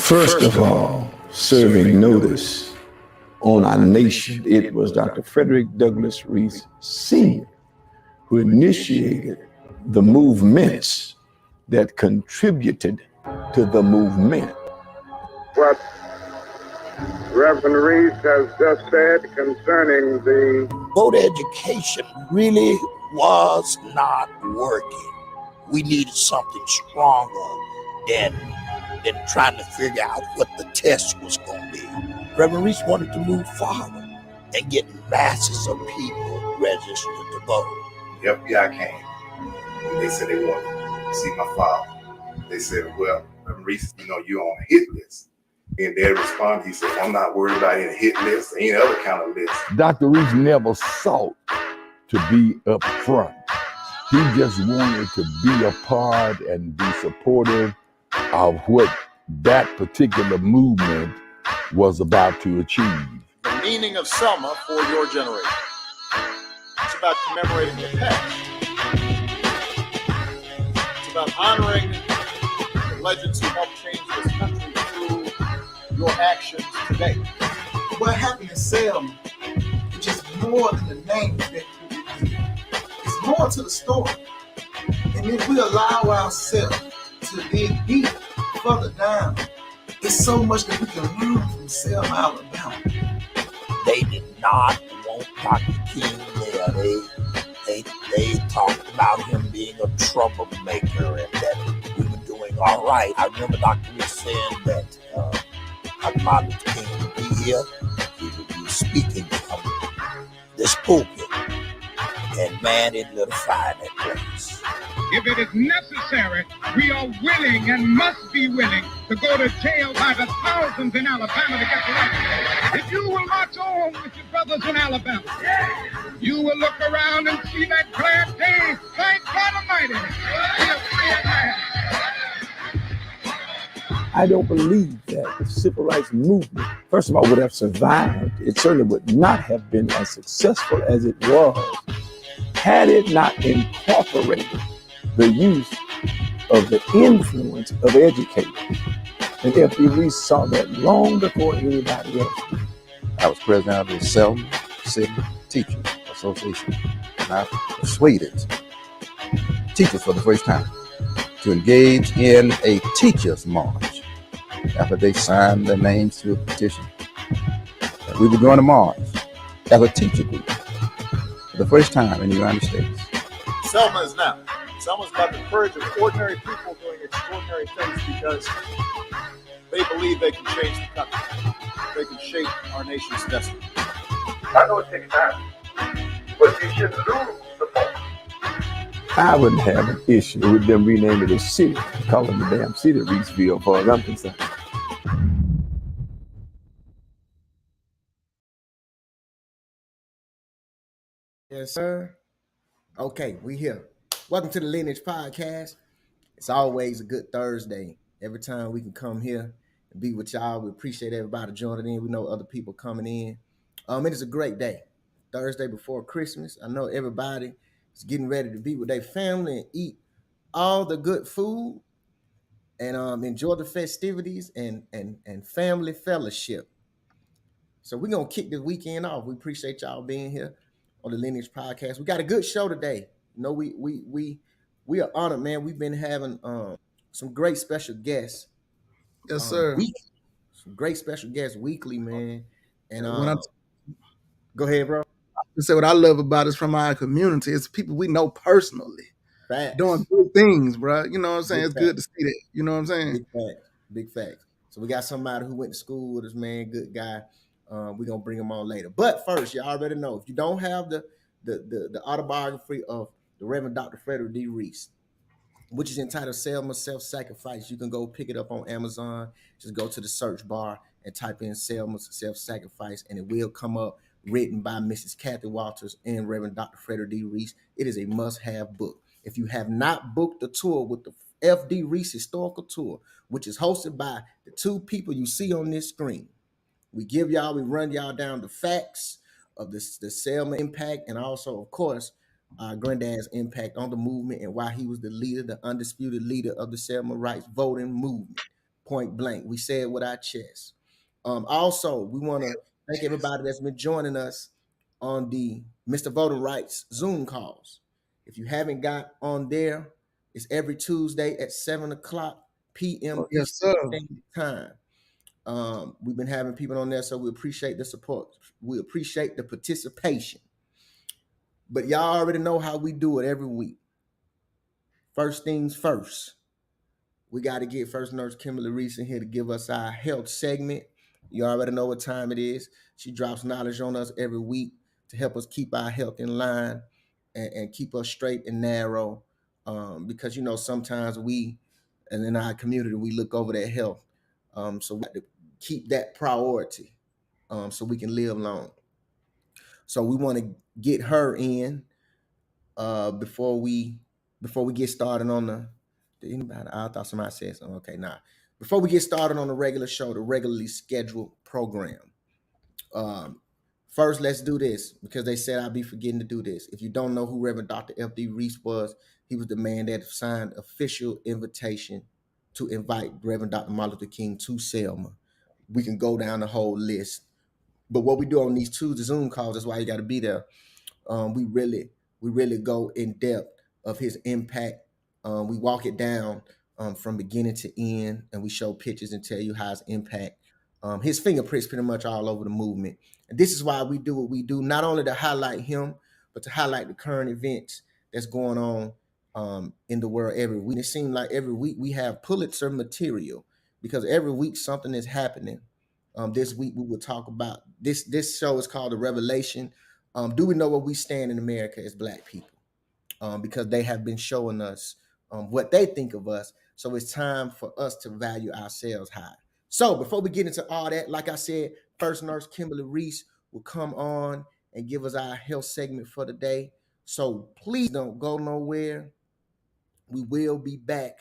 First of all, serving notice on our nation, it was Dr. Frederick Douglass Reese Sr. who initiated the movements that contributed to the movement. What Reverend Reese has just said concerning the voter education really was not working. We needed something stronger than trying to figure out what the test was going to be. Reverend Reese wanted to move forward and get masses of people registered to vote. The FBI came. They said they wanted to see my father. They said, well, Reverend Reese, you're on a hit list. And their response, he said, I'm not worried about any hit list or any other kind of list. Dr. Reese never sought to be up front. He just wanted to be a part and be supportive of what that particular movement was about to achieve. The meaning of Selma for your generation. It's about commemorating the past. It's about honoring the legends who helped change this country through your actions today. What happened in Selma is just more than the name that we did. It's more to the story. And if we allow ourselves to dig deep further down, there's so much that we can learn from Selma, Alabama. They did not want Dr. King there. They talked about him being a troublemaker and that we were doing all right. I remember Dr. Reese saying that Dr. Martin Luther King would be here. He would be speaking from this pulpit. And man, it lit a fire in that place. If it is necessary, we are willing and must be willing to go to jail by the thousands in Alabama to get the right. If you will march on with your brothers in Alabama, you will look around and see that glad day. Thank God Almighty. We are free at last. I don't believe that the civil rights movement, first of all, would have survived. It certainly would not have been as successful as it was had it not incorporated the use of the influence of educators. And F.D. Reese saw that long before anybody else. I was president of the Selma City Teachers Association, and I persuaded teachers for the first time to engage in a teachers' march after they signed their names to a petition. We were going to march as a teacher group for the first time in the United States. Selma is now. Selma's about the courage of ordinary people doing extraordinary things because they believe they can change the country. They can shape our nation's destiny. I know it takes time, but you should lose the focus. I wouldn't have an issue with them renaming the city, calling the damn city Reeseville, for as I'm concerned. Yes, sir. Okay, we here. Welcome to the Lineage Podcast. It's always a good Thursday. Every time we can come here and be with y'all, we appreciate everybody joining in. We know other people coming in. It is a great day. Thursday before Christmas. I know everybody is getting ready to be with their family and eat all the good food and enjoy the festivities and family fellowship. So we're gonna kick this weekend off. We appreciate y'all being here on the Lineage Podcast. We got a good show today. You know, we are honored, man. We've been having some great special guests. Yes, sir. Some great special guests weekly, man. And go ahead, bro. I say what I love about is from our community. It's people we know personally. Facts. Doing good things, bro. You know what I'm saying? Big it's good to see that. You know what I'm saying? Big facts. So we got somebody who went to school with us, man. Good guy. We're gonna bring him on later. But first, you already know if you don't have the autobiography of the Reverend Dr. Frederick D. Reese, which is entitled Selma Self-Sacrifice, you can go pick it up on Amazon. Just go to the search bar and type in Selma Self-Sacrifice, and it will come up, written by Mrs. Kathy Walters and Reverend Dr. Frederick D. Reese. It is a must-have book. If you have not booked the tour with the F.D. Reese Historical Tour, which is hosted by the two people you see on this screen, we run y'all down the facts of the Selma impact, and also, of course, Granddad's impact on the movement and why he was the leader, the undisputed leader of the Selma rights voting movement. point blank. We say it with our chest. Also, we want to thank everybody that's been joining us on the Mr. Voting Rights Zoom calls. If you haven't got on there, it's every Tuesday at 7:00 p.m. Yes, Eastern sir. Standard Time. We've been having people on there, so we appreciate the support. We appreciate the participation. But y'all already know how we do it every week. First things first, we got to get First Nurse Kimberly Reese in here to give us our health segment. You already know what time it is. She drops knowledge on us every week to help us keep our health in line and keep us straight and narrow. Because, you know, sometimes we, and in our community, we look over their health. So we have to keep that priority so we can live long. So we want to get her in before we get started on the anybody. I thought somebody said something. Okay, nah. Before we get started on the regular show, the regularly scheduled program. First, let's do this because they said I'd be forgetting to do this. If you don't know who Reverend Dr. F.D. Reese was, he was the man that signed official invitation to invite Reverend Dr. Martin Luther King to Selma. We can go down the whole list. But what we do on these Tuesday Zoom calls, that's why you got to be there. We really go in depth of his impact. We walk it down from beginning to end, and we show pictures and tell you how his impact, his fingerprints pretty much all over the movement. And this is why we do what we do, not only to highlight him, but to highlight the current events that's going on in the world every week. It seems like every week we have Pulitzer material because every week something is happening. This week we will talk about this show is called The Revelation. Do we know where we stand in America as Black people? Because they have been showing us what they think of us. So it's time for us to value ourselves high. So before we get into all that, like I said, First Nurse Kimberly Reese will come on and give us our health segment for the day. So please don't go nowhere. We will be back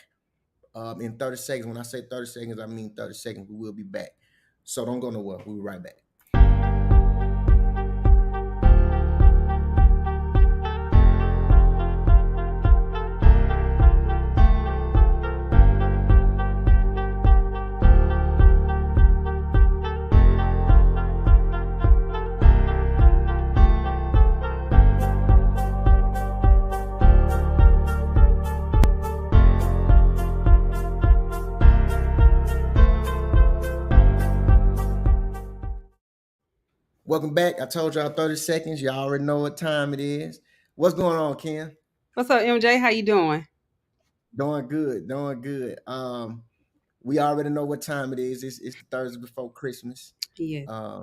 in 30 seconds. When I say 30 seconds, I mean 30 seconds. We will be back. So don't go nowhere. We'll be right back. Welcome back. I told y'all 30 seconds. Y'all already know what time it is. What's going on, Ken? What's up, MJ? How you doing? Doing good. We already know what time it is. It's the Thursday before Christmas. Yeah.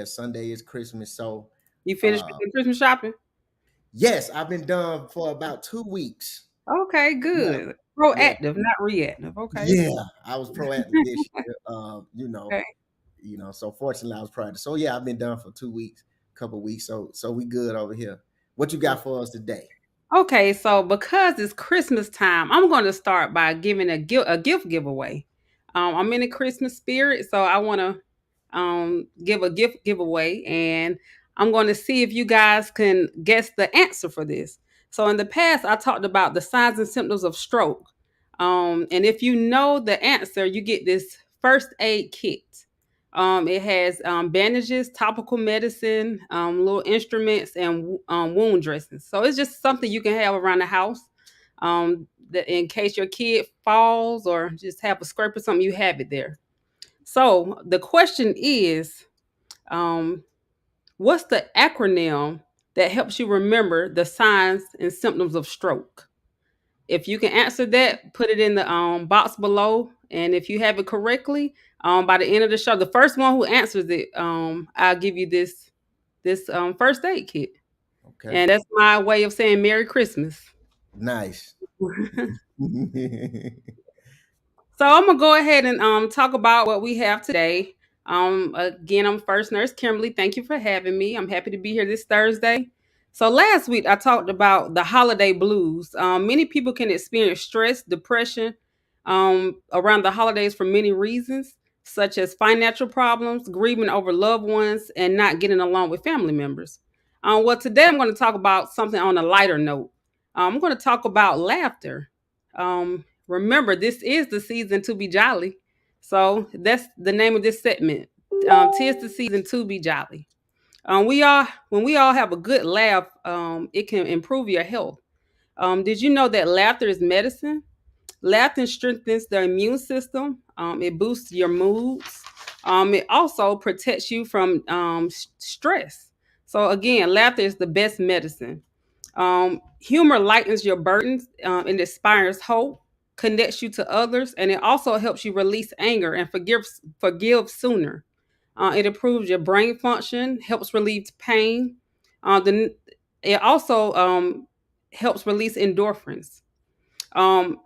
Sunday is Christmas. So you finished with the Christmas shopping? Yes, I've been done for about 2 weeks. Okay, good. Yeah. Proactive, not reactive. Okay. Yeah, I was proactive this year. Okay. So fortunately I was proactive. So yeah, I've been done for 2 weeks, couple weeks. So we good over here. What you got for us today? Okay, so because it's Christmas time, I'm going to start by giving a gift giveaway. I'm in the Christmas spirit, so I want to give a gift giveaway, and I'm going to see if you guys can guess the answer for this. So in the past, I talked about the signs and symptoms of stroke. And if you know the answer, you get this first aid kit. It has bandages, topical medicine, little instruments, and wound dressings. So it's just something you can have around the house that in case your kid falls or just have a scrape or something, you have it there. So the question is, what's the acronym that helps you remember the signs and symptoms of stroke? If you can answer that, put it in the box below. And if you have it correctly, by the end of the show, the first one who answers it, I'll give you this first aid kit. Okay. And that's my way of saying Merry Christmas. Nice. So I'm gonna go ahead and talk about what we have today. Again, I'm First Nurse Kimberly. Thank you for having me. I'm happy to be here this Thursday. So last week I talked about the holiday blues. Many people can experience stress, depression around the holidays for many reasons, such as financial problems, grieving over loved ones, and not getting along with family members. Well, today I'm going to talk about something on a lighter note. I'm going to talk about laughter. Remember, this is the season to be jolly. So that's the name of this segment. 'Tis the season to be jolly. When we all have a good laugh, it can improve your health. Did you know that laughter is medicine? Laughter strengthens the immune system. It boosts your moods. It also protects you from stress. So again, laughter is the best medicine. Humor lightens your burdens. It inspires hope, connects you to others, and it also helps you release anger and forgive sooner. It improves your brain function, helps relieve pain. It also helps release endorphins. Um,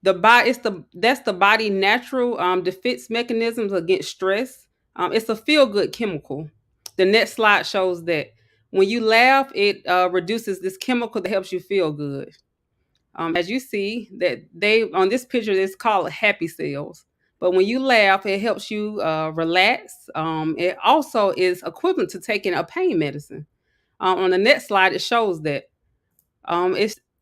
the body it's the That's the body natural defense mechanisms against stress. It's a feel good chemical. The next slide shows that when you laugh, it reduces this chemical that helps you feel good. As you see that they on this picture, it's called happy cells. But when you laugh, it helps you relax. It also is equivalent to taking a pain medicine. On the next slide, it shows that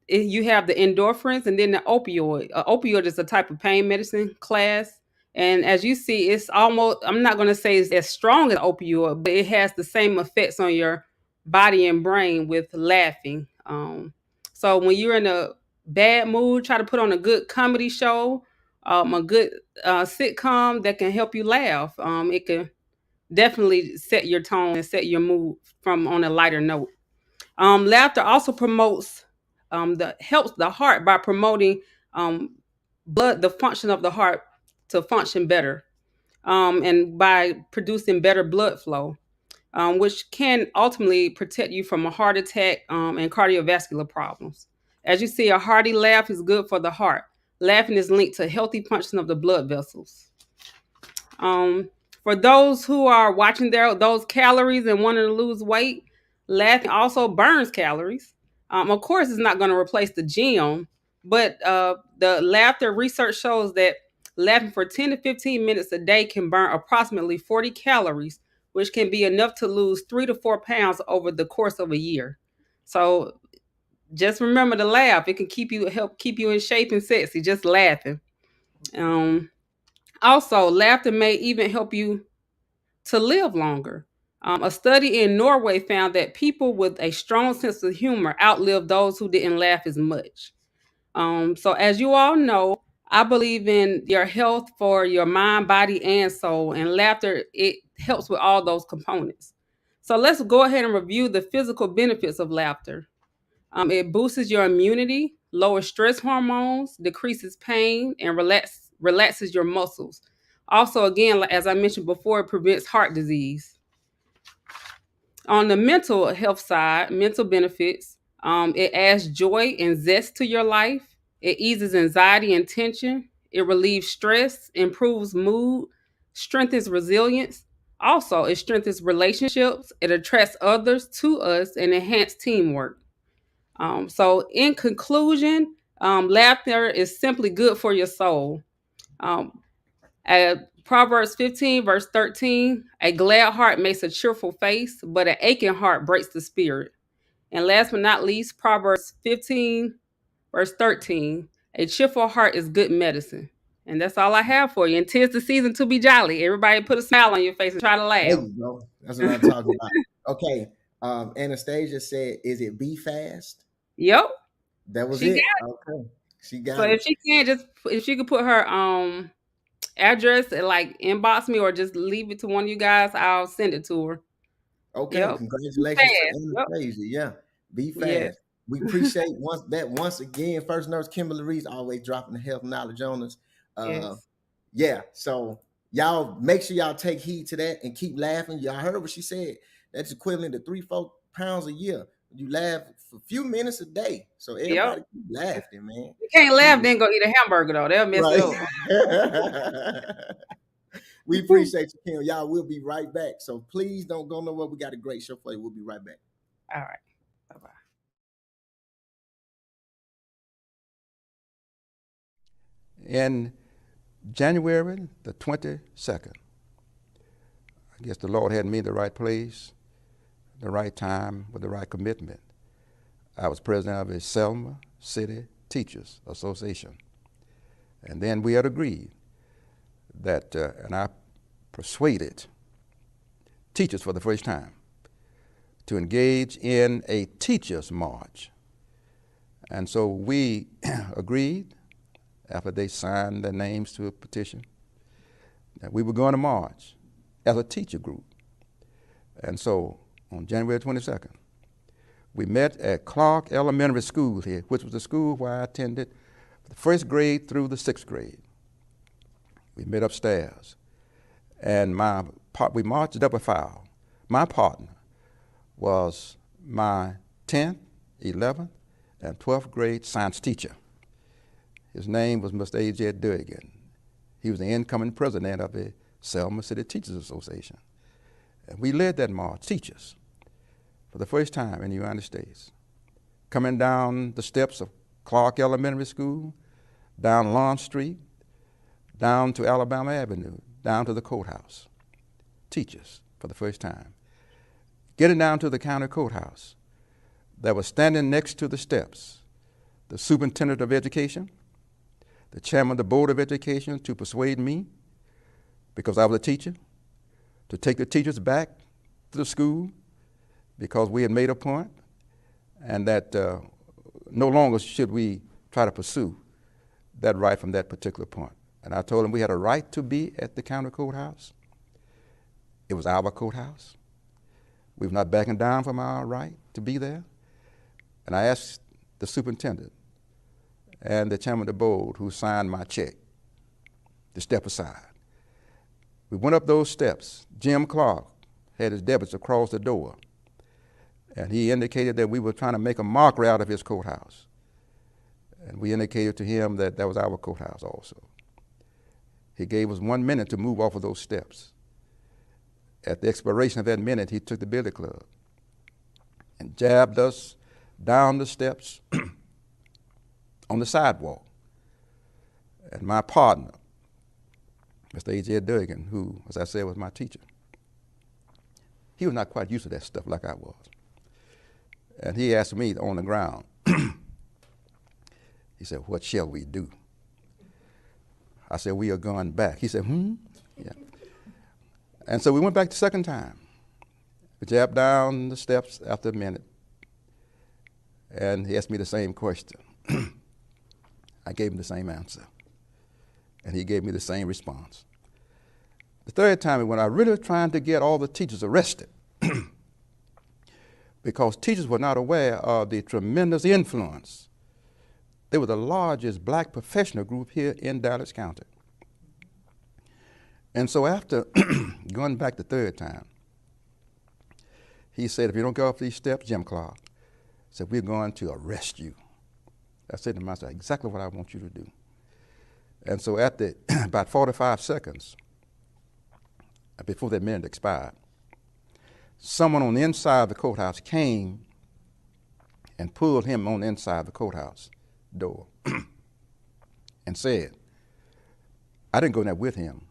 you have the endorphins and then the opioid. Opioid is a type of pain medicine class. And as you see, it's almost, I'm not going to say it's as strong as opioid, but it has the same effects on your body and brain with laughing. So when you're in a bad mood, try to put on a good comedy show, a good sitcom that can help you laugh. It can definitely set your tone and set your mood from on a lighter note. Laughter also promotes helps the heart by promoting the function of the heart to function better, and by producing better blood flow, which can ultimately protect you from a heart attack and cardiovascular problems. As you see, a hearty laugh is good for the heart. Laughing is linked to healthy function of the blood vessels. Um, for those who are watching those calories and wanting to lose weight, laughing also burns calories. Of course, it's not going to replace the gym, but the laughter research shows that laughing for 10 to 15 minutes a day can burn approximately 40 calories, which can be enough to lose 3 to 4 pounds over the course of a year. So just remember to laugh. It can help keep you in shape and sexy, just laughing. Um, Also, laughter may even help you to live longer. A study in Norway found that people with a strong sense of humor outlive those who didn't laugh as much. So, as you all know, I believe in your health for your mind, body, and soul, and laughter, it helps with all those components. So, let's go ahead and review the physical benefits of laughter. It boosts your immunity, lowers stress hormones, decreases pain, and relaxes your muscles. Also, again, as I mentioned before, it prevents heart disease. On the mental health side, mental benefits, it adds joy and zest to your life. It eases anxiety and tension. It relieves stress, improves mood, strengthens resilience. Also, it strengthens relationships. It attracts others to us and enhances teamwork. So, in conclusion, laughter is simply good for your soul. Um, Proverbs 15, verse 13, a glad heart makes a cheerful face, but an aching heart breaks the spirit. And last but not least, Proverbs 15, verse 13, a cheerful heart is good medicine. And that's all I have for you. And 'tis the season to be jolly. Everybody put a smile on your face and try to There laugh. you go. That's what I'm talking about. Okay. Anastasia said, "Is it be fast?" Yep, That was she it. got Okay. She it. got So it. if she could put her address and like inbox me or just leave it to one of you guys, I'll send it to her. Okay. Yep. Congratulations Fast. to Yep. Anastasia. Yeah. Be Yes. fast. We appreciate once again, First Nurse Kimberly Reese always dropping the health knowledge on us. Yes. Yeah. So y'all make sure y'all take heed to that and keep laughing. Y'all heard what she said. That's equivalent to 3-4 pounds a year. You laugh for a few minutes a day. So Yep. everybody keep laughing, man. You can't laugh, then go eat a hamburger though. They'll mess it up. Right. We appreciate you, Kim. Y'all, we'll be right back. So please don't go nowhere. We got a great show for you. We'll be right back. All right. Bye-bye. In January the 22nd, I guess the Lord had me in the right place, the right time, with the right commitment. I was president of the Selma City Teachers Association. And then we had agreed that, and I persuaded teachers for the first time to engage in a teachers' march. And so we agreed, after they signed their names to a petition, that we were going to march as a teacher group. And so on January 22nd, we met at Clark Elementary School here, which was the school where I attended the first grade through the sixth grade. We met upstairs, and we marched up a file. My partner was my 10th, 11th, and 12th grade science teacher. His name was Mr. A.J. Durgan. He was the incoming president of the Selma City Teachers Association. And we led that march, teachers, for the first time in the United States, coming down the steps of Clark Elementary School, down Lawn Street, down to Alabama Avenue, down to the courthouse. Teachers for the first time. Getting down to the county courthouse, that was standing next to the steps, the superintendent of education, the chairman of the board of education, to persuade me, because I was a teacher, to take the teachers back to the school because we had made a point, and that no longer should we try to pursue that right from that particular point. And I told them we had a right to be at the county courthouse. It was our courthouse. We were not backing down from our right to be there. And I asked the superintendent and the chairman of the board, who signed my check, to step aside. We went up those steps. Jim Clark had his deputies across the door, and he indicated that we were trying to make a mockery out of his courthouse. And we indicated to him that that was our courthouse also. He gave us 1 minute to move off of those steps. At the expiration of that minute, he took the billy club and jabbed us down the steps on the sidewalk. And my partner, Mr. A.J. Durgan, who, as I said, was my teacher, he was not quite used to that stuff like I was. And he asked me on the ground, he said, "What shall we do?" I said, "We are going back." He said, Yeah. And so we went back the second time. We jabbed down the steps after a minute, and he asked me the same question. I gave him the same answer, and he gave me the same response. The third time, when I really was trying to get all the teachers arrested, because teachers were not aware of the tremendous influence. They were the largest black professional group here in Dallas County. And so after going back the third time, he said, "If you don't go up these steps," Jim Clark said, "we're going to arrest you." I said to myself, "Exactly what I want you to do." And so after about 45 seconds, before that minute expired, someone on the inside of the courthouse came and pulled him on the inside of the courthouse door and said, I didn't go in there with him,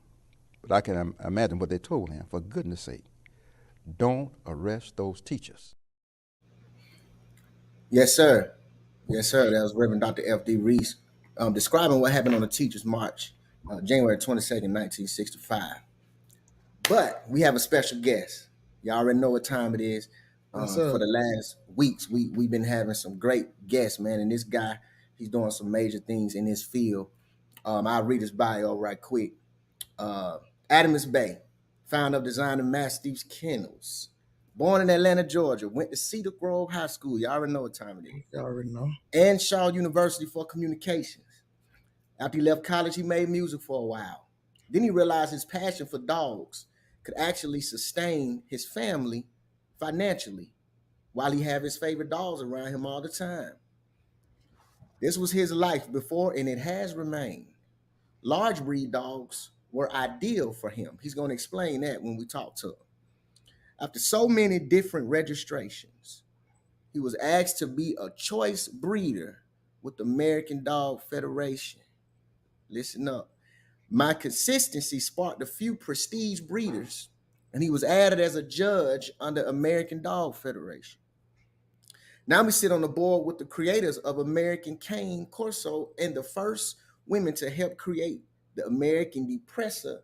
but I can imagine what they told him. "For goodness sake, don't arrest those teachers." Yes, sir. Yes, sir. That was Reverend Dr. F.D. Reese describing what happened on the Teachers March, January 22nd, 1965. But we have a special guest. You already know what time it is. For the last weeks, we've been having some great guests, man. And this guy, he's doing some major things in his field. I'll read his bio right quick. Adams Bay, founder of Design and Mass Steve's Kennels. Born in Atlanta, Georgia, went to Cedar Grove High School. You already know what time it is. You already know. And Shaw University for communications. After he left college, he made music for a while. Then he realized his passion for dogs could actually sustain his family financially while he had his favorite dogs around him all the time. This was his life before, and it has remained. Large breed dogs were ideal for him. He's going to explain that when we talk to him. After so many different registrations, he was asked to be a choice breeder with the American Dog Federation. Listen up. My consistency sparked a few prestige breeders, and he was added as a judge under American Dog Federation. Now we sit on the board with the creators of American Cane Corso and the first women to help create the American depressor.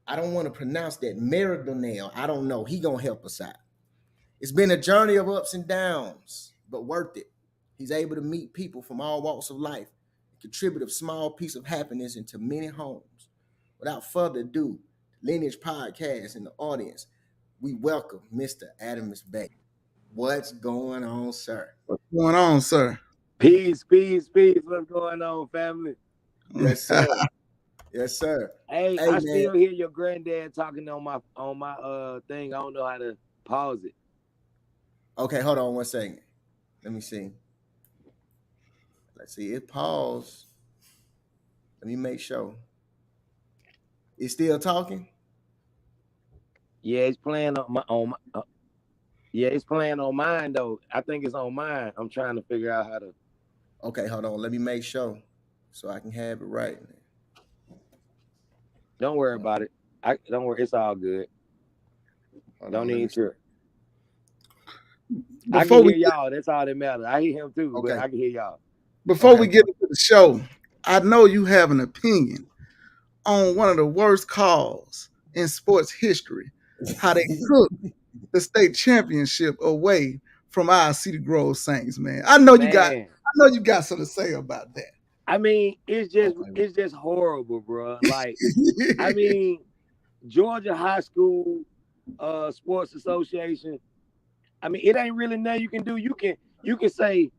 I don't want to pronounce that. Meridionale. I don't know. He gonna help us out. It's been a journey of ups and downs, but worth it. He's able to meet people from all walks of life and contribute a small piece of happiness into many homes. Without further ado, Lineage Podcast and the audience, we welcome Mr. Adamus Bay. What's going on, sir? What's going on, sir? Peace, peace, peace. What's going on, family? Yes, sir. Yes, sir. Hey, Hey, I man. still hear your granddad talking on my thing. I don't know how to pause it. Okay, hold on 1 second. Let me see. Let's see. It paused. Let me make sure. It's still talking? Yeah, it's playing on my yeah, it's playing on mine though. I think it's on mine. I'm trying to figure out how to. Okay, hold on. Let me make sure so I can have it right. Don't worry about it. Don't worry. It's all good. Don't need to. I Before can we hear y'all. That's all that matters. I hear him too, but Okay. I can hear y'all. Before we get into the show, I know you have an opinion on one of the worst calls in sports history, how they took the state championship away from our Cedar Grove Saints, man. I know you got something to say about that. I mean, it's just horrible, bro. Like, I mean, Georgia High School Sports Association. I mean, it ain't really nothing you can do. You can say,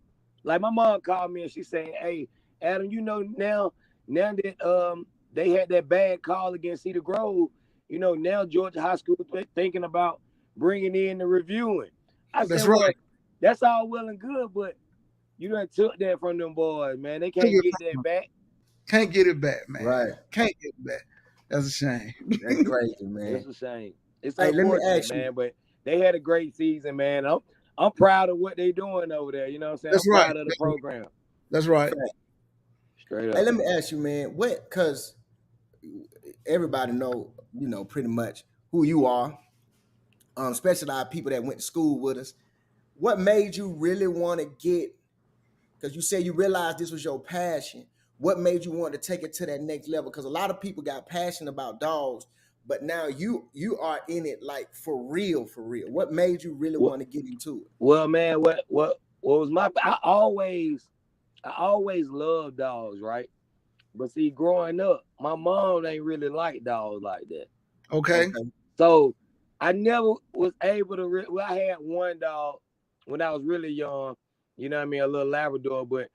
like my mom called me and she saying, "Hey, Adam, you know now that they had that bad call against Cedar Grove, you know now Georgia High School thinking about bringing in the reviewing." I That's said, "Well, right. that's all well and good, but you done took that from them boys, man. They can't get that back." Can't get it back, man. Right. Can't get it back. That's a shame. That's crazy, man. It's a shame. It's Hey, let me unfortunate, ask you. man, but they had a great season, man. I'm proud of what they doing over there. You know what I'm saying? That's I'm right. proud of the program. That's right. Straight up. Hey, let me ask you, man, because everybody know, you know, pretty much who you are, especially our people that went to school with us. What made you really want to get, because you said you realized this was your passion, what made you want to take it to that next level? Because a lot of people got passionate about dogs, but now you are in it like for real. What made you really want to get into it? Well, man, what was I always loved dogs, right? But see, growing up, my mom ain't really like dogs like that. Okay. So I never was able to. Well, I had one dog when I was really young, you know what I mean, a little Labrador, but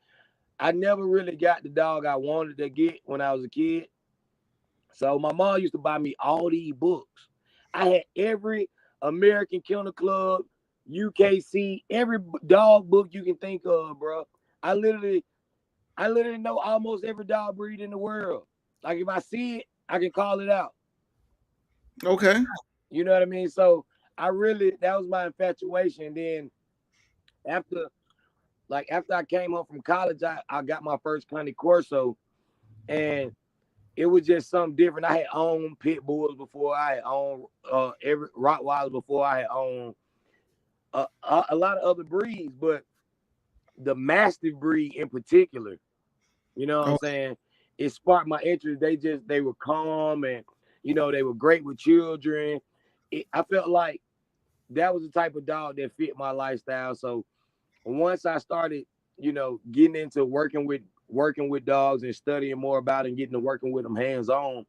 I never really got the dog I wanted to get when I was a kid. So my mom used to buy me all these books. I had every American Kennel Club, UKC, every dog book you can think of, bro. I literally know almost every dog breed in the world. Like if I see it, I can call it out. Okay. You know what I mean? So that was my infatuation. And then after I came home from college, I got my first Cane Corso, and it was just something different. I had owned pit bulls before. I had owned every Rottweiler before. I had owned a lot of other breeds, but the Mastiff breed in particular, you know what I'm saying? It sparked my interest. They were calm and, you know, they were great with children. I felt like that was the type of dog that fit my lifestyle. So once I started, you know, getting into working with dogs and studying more about it and getting to working with them hands-on,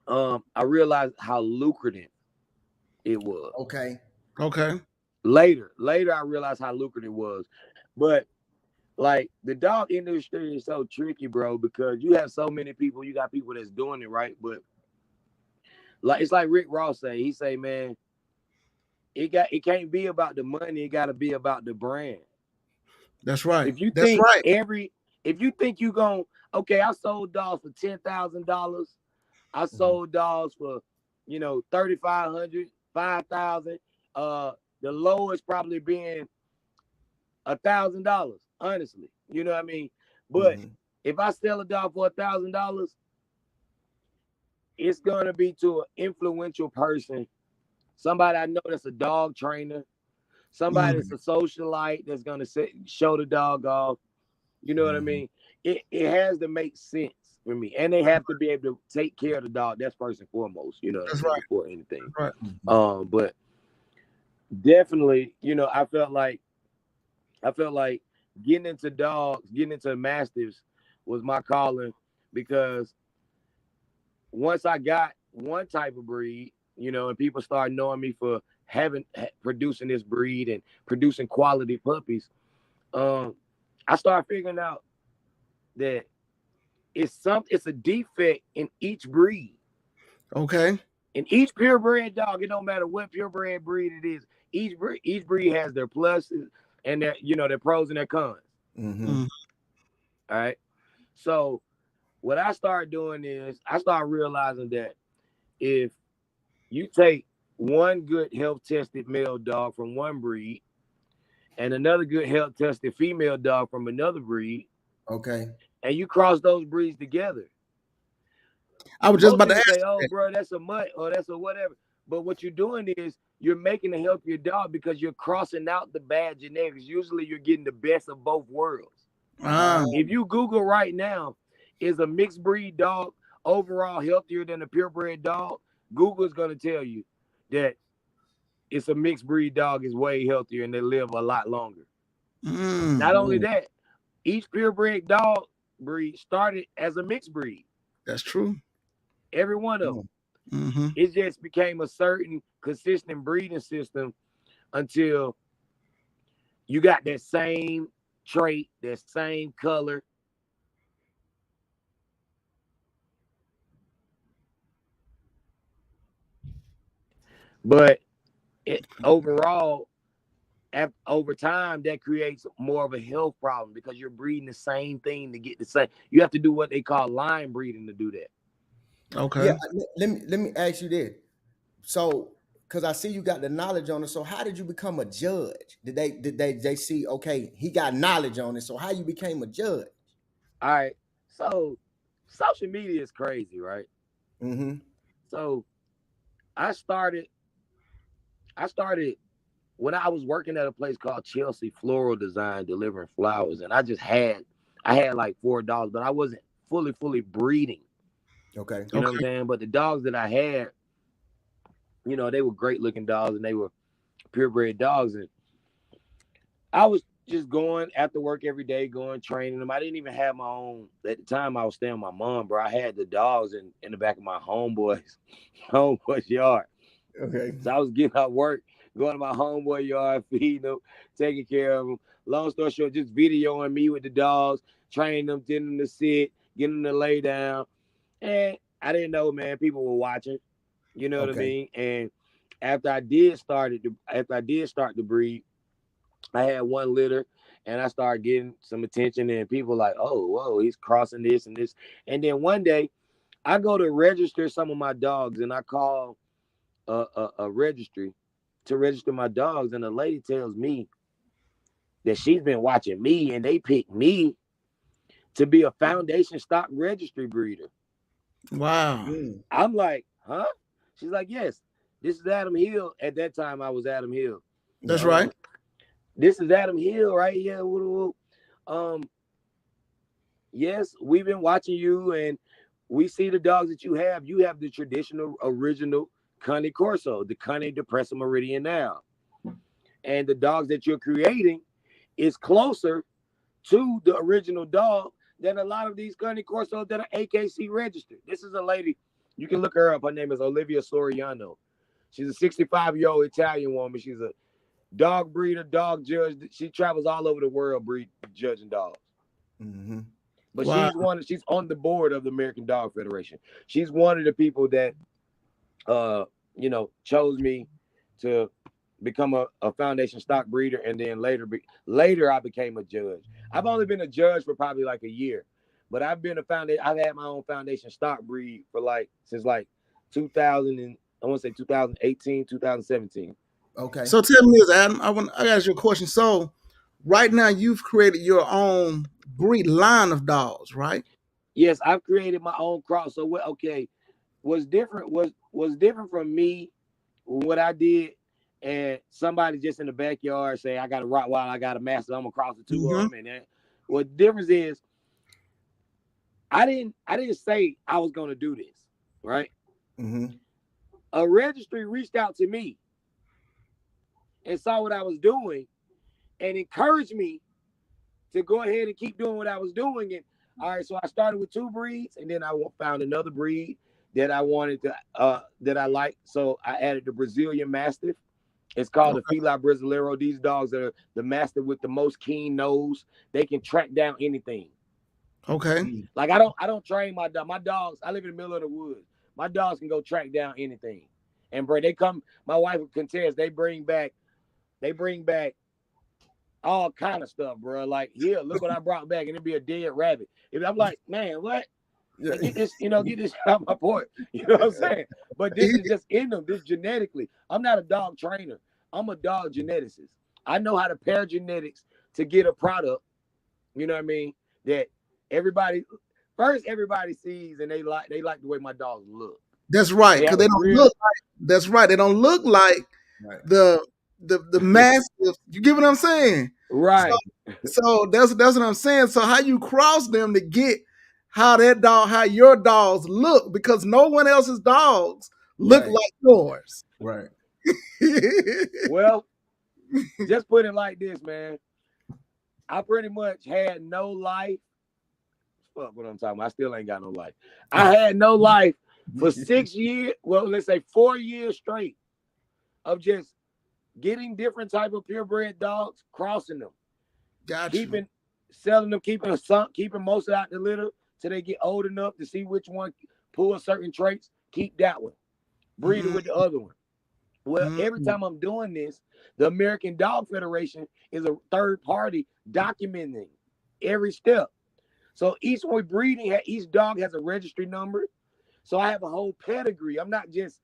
I realized how lucrative it was. Okay. Later, I realized how lucrative it was. But like the dog industry is so tricky, bro, because you have so many people. You got people that's doing it right, but like it's like Rick Ross say. He say, man, it can't be about the money. It got to be about the brand. That's right. If you That's think right. if you think you going, okay, I sold dogs for $10,000. I sold dogs for, you know, $3,500, $5,000. The lowest probably being $1,000, honestly. You know what I mean? But if I sell a dog for $1,000, it's gonna be to an influential person, somebody I know that's a dog trainer, somebody that's a socialite that's gonna show the dog off. You know what I mean? It has to make sense. for me. And they have to be able to take care of the dog. That's first and foremost, you know, That's right. before anything. Right. But definitely, you know, I felt like getting into dogs, getting into mastiffs was my calling, because once I got one type of breed, you know, and people started knowing me for producing this breed and producing quality puppies, I started figuring out that it's a defect in each breed. Okay. In each purebred dog, it don't matter what purebred breed it is. Each breed has their pluses and their, you know, their pros and their cons. Mm-hmm. All right. So what I started doing is I started realizing that if you take one good health tested male dog from one breed and another good health tested female dog from another breed, okay, and you cross those breeds together, I was just about to ask. Say, "Oh, bro, that's a mutt or that's a whatever." But what you're doing is you're making a healthier dog because you're crossing out the bad genetics. Usually, you're getting the best of both worlds. If you Google right now, is a mixed breed dog overall healthier than a purebred dog? Google is going to tell you that it's a mixed breed dog is way healthier and they live a lot longer. Not only that, each purebred dog breed started as a mixed breed. That's true. Every one of them. Mm-hmm. It just became a certain consistent breeding system until you got that same trait, that same color. But overall, over time, that creates more of a health problem because you're breeding the same thing to get the same. You have to do what they call line breeding to do that. Okay. Yeah, let me ask you this. So, because I see you got the knowledge on it. So, how did you become a judge? Did they see, okay, he got knowledge on it. So, how you became a judge? All right. So, social media is crazy, right? Mm-hmm. So, I started when I was working at a place called Chelsea Floral Design, delivering flowers, and I had like 4 dogs, but I wasn't fully breeding. Okay. You know what I'm saying? But the dogs that I had, you know, they were great looking dogs and they were purebred dogs. And I was just going after work every day, going training them. I didn't even have my own. At the time, I was staying with my mom, bro. I had the dogs in the back of my homeboy's yard. Okay. So I was getting out work, going to my homeboy yard, feeding them, taking care of them. Long story short, just videoing me with the dogs, training them, getting them to sit, getting them to lay down. And I didn't know, man, people were watching. You know what I mean? And after I did start the breed, I had one litter and I started getting some attention and people like, oh, whoa, he's crossing this and this. And then one day I go to register some of my dogs and I call a registry to register my dogs. And the lady tells me that she's been watching me and they picked me to be a foundation stock registry breeder. Wow. I'm like, huh? She's like, yes, this is Adam Hill. At that time, I was Adam Hill. That's right. This is Adam Hill right here. Yes, we've been watching you and we see the dogs that you have. You have the traditional, original Cane Corso, the Cane Depressa Meridian now. And the dogs that you're creating is closer to the original dog than a lot of these Cane Corsos that are AKC registered. This is a lady, you can look her up. Her name is Olivia Soriano. She's a 65-year-old Italian woman. She's a dog breeder, dog judge. She travels all over the world judging dogs. Mm-hmm. But she's on the board of the American Dog Federation. She's one of the people that chose me to become a foundation stock breeder, and then later I became a judge. I've only been a judge for probably like a year, but I've had my own foundation stock breed for since 2018, 2017. Okay. So tell me this, Adam. I ask you a question. So right now you've created your own breed line of dogs, right? Yes, I've created my own cross. So what's different from me, what I did, and somebody just in the backyard say, I got a Rottweiler, I got a Mastiff, I'm gonna cross the two of them. And what the difference is, I didn't say I was gonna do this, right? Mm-hmm. A registry reached out to me and saw what I was doing and encouraged me to go ahead and keep doing what I was doing. And all right, so I started with 2 breeds, and then I found another breed that I wanted to that I liked. So I added the Brazilian Mastiff. It's called the Fili Brasileiro. These dogs are the Mastiff with the most keen nose. They can track down anything. Okay. Like I don't train my dog. My dogs, I live in the middle of the woods. My dogs can go track down anything. And bro, they come, my wife would contest, they bring back all kind of stuff, bro. Like, here, look what I brought back, and it'd be a dead rabbit. And I'm like, man, what? Yeah. Get this, get this out my porch. You know what I'm saying? But this is just in them, this genetically. I'm not a dog trainer. I'm a dog geneticist. I know how to pair genetics to get a product, you know what I mean, that everybody sees, and they like the way my dogs look. That's right, because they don't look like. That's right. They don't look like the Mastiff. You get what I'm saying? Right. So that's what I'm saying. So how you cross them to get how your dogs look, because no one else's dogs look like yours. Right. Well, just put it like this, man. I pretty much had no life. Fuck what I'm talking about. I still ain't got no life. I had no life for 6 years. Well, let's say 4 years straight of just getting different type of purebred dogs, crossing them, selling them, keeping most out the litter till they get old enough to see which one pull certain traits. Keep that one, breeding with the other one. Well, every time I'm doing this, the American Dog Federation is a third party documenting every step. So each dog has a registry number. So I have a whole pedigree. I'm not just,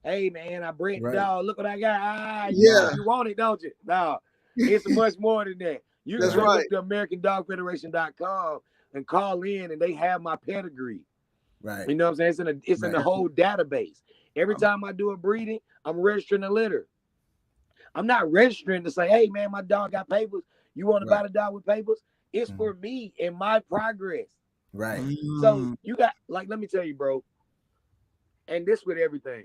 hey man, I bred the dog. Look what I got. You want it, don't you? No, it's much more than that. You can go to AmericanDogFederation.com and call in, and they have my pedigree. Right. You know what I'm saying? It's in the whole database. Every time I do a breeding, I'm registering the litter. I'm not registering to say, hey man, my dog got papers. You want to buy the dog with papers? It's for me and my progress. Right. So you got, like, let me tell you, bro, and this with everything.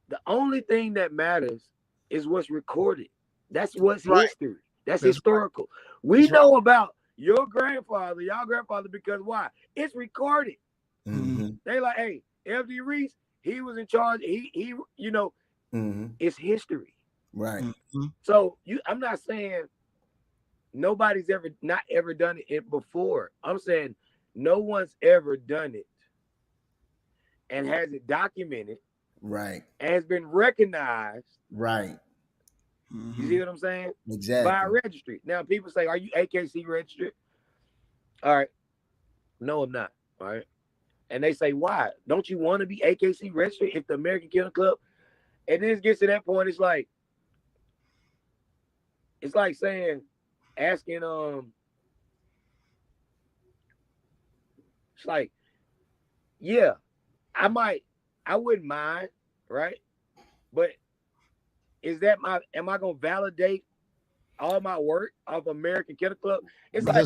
The only thing that matters is what's recorded. That's what's history. That's historical. We know about your grandfather, y'all grandfather, because why? It's recorded. Mm-hmm. They like, hey, F.D. Reese, he was in charge. He it's history. Right. So I'm not saying nobody's not ever done it before. I'm saying no one's ever done it and has it documented. Right. And has been recognized. Right. You see what I'm saying? Exactly. By a registry. Now people say, are you AKC registered? All right. No, I'm not. All right. And they say, why? Don't you want to be AKC registered if the American Kennel Club? And then it gets to that point, it's like saying, asking, it's like, yeah, I wouldn't mind, right? But am I gonna validate all my work of American Kennel Club? It's like,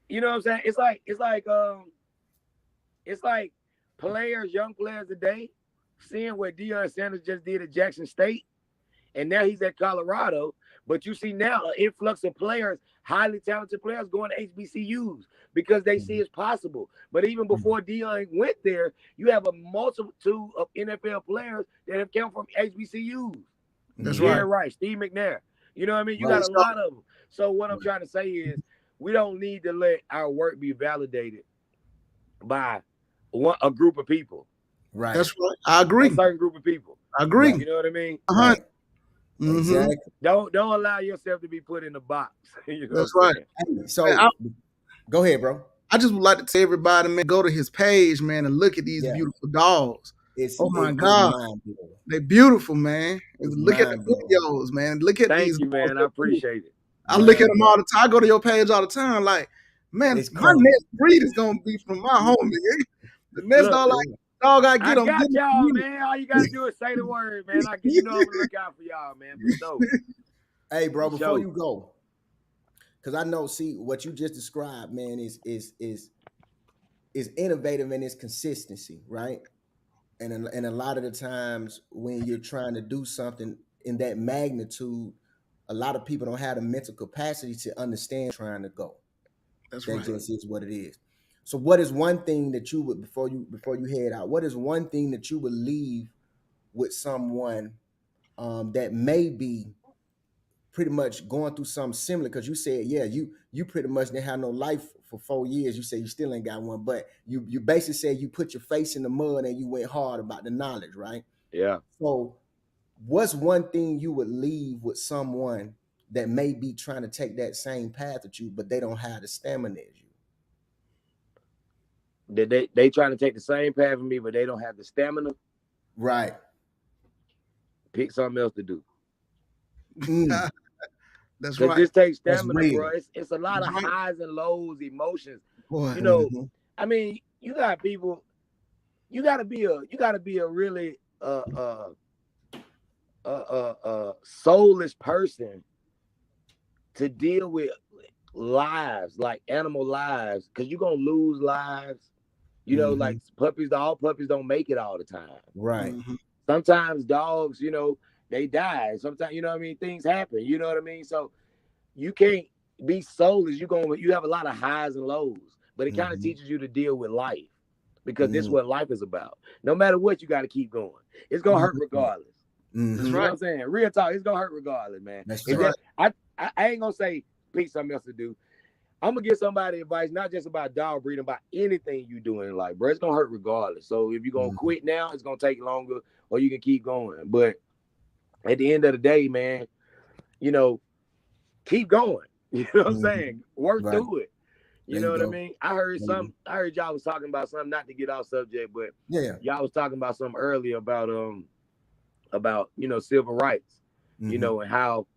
you know what I'm saying? It's like young players today, seeing what Deion Sanders just did at Jackson State, and now he's at Colorado. But you see now an influx of players, highly talented players, going to HBCUs because they see it's possible. But even before Deion went there, you have a multitude of NFL players that have come from HBCUs. That's Jerry Rice, Steve McNair. You know what I mean? You got a lot of them. So what I'm trying to say is we don't need to let our work be validated by a group of people. Right. That's right. I agree. A certain group of people. I agree. You know what I mean? Uh-huh. Mm-hmm. Exactly. Don't allow yourself to be put in a box. You know That's right. So go ahead, bro. I just would like to tell everybody, man, go to his page, man, and look at these beautiful dogs. Oh my God, they're beautiful, man. Look at the videos, man. Look at these. Thank you, man. I appreciate it. I look at them all the time. I go to your page all the time. Like, man, my next breed is gonna be from my homie. The next dog I get them. I got y'all, man. All you gotta do is say the word, man. I'm gonna look out for y'all, man. For sure. Hey, bro, before you go, because I know, see what you just described, man, is is innovative in its consistency, right? And a lot of the times when you're trying to do something in that magnitude, a lot of people don't have the mental capacity to understand trying to go. That's That right. just is what it is. So what is one thing that you would, before you head out, what is one thing that you would leave with someone that may be pretty much going through something similar? Because you said, yeah, you pretty much didn't have no life for 4 years. You say you still ain't got one, but you basically said you put your face in the mud and you went hard about the knowledge, right? Yeah. So what's one thing you would leave with someone that may be trying to take that same path with you, but they don't have the stamina as you? They trying to take the same path with me, but they don't have the stamina. Right. Pick something else to do. That's Because right. this takes That's stamina, real. bro. It's a lot of Right. highs and lows, emotions. Boy. You know, Mhm. I mean, you got people. You gotta be a really soulless person to deal with lives, like animal lives, because you're gonna lose lives. You know, like puppies, all puppies don't make it all the time. Right. Mhm. Sometimes dogs, you know, they die. Sometimes, you know what I mean, things happen. You know what I mean? So you can't be soulless. You have a lot of highs and lows, but it kind of teaches you to deal with life, because this is what life is about. No matter what, you got to keep going. It's gonna hurt regardless. That's You know what right. I'm saying? Real talk, it's gonna hurt regardless, man. That's It's right. just- I ain't gonna say pick something else to do. I'm gonna give somebody advice, not just about dog breeding, about anything you doing in life, bro. It's gonna hurt regardless. So if you're gonna quit now, it's gonna take longer, or you can keep going. But at the end of the day, man, you know, keep going. You know what I'm saying? Work Right. through it. You There know you what I go. mean? I heard y'all was talking about something, not to get off subject, but Yeah. y'all was talking about something earlier about you know, civil rights, you know, and how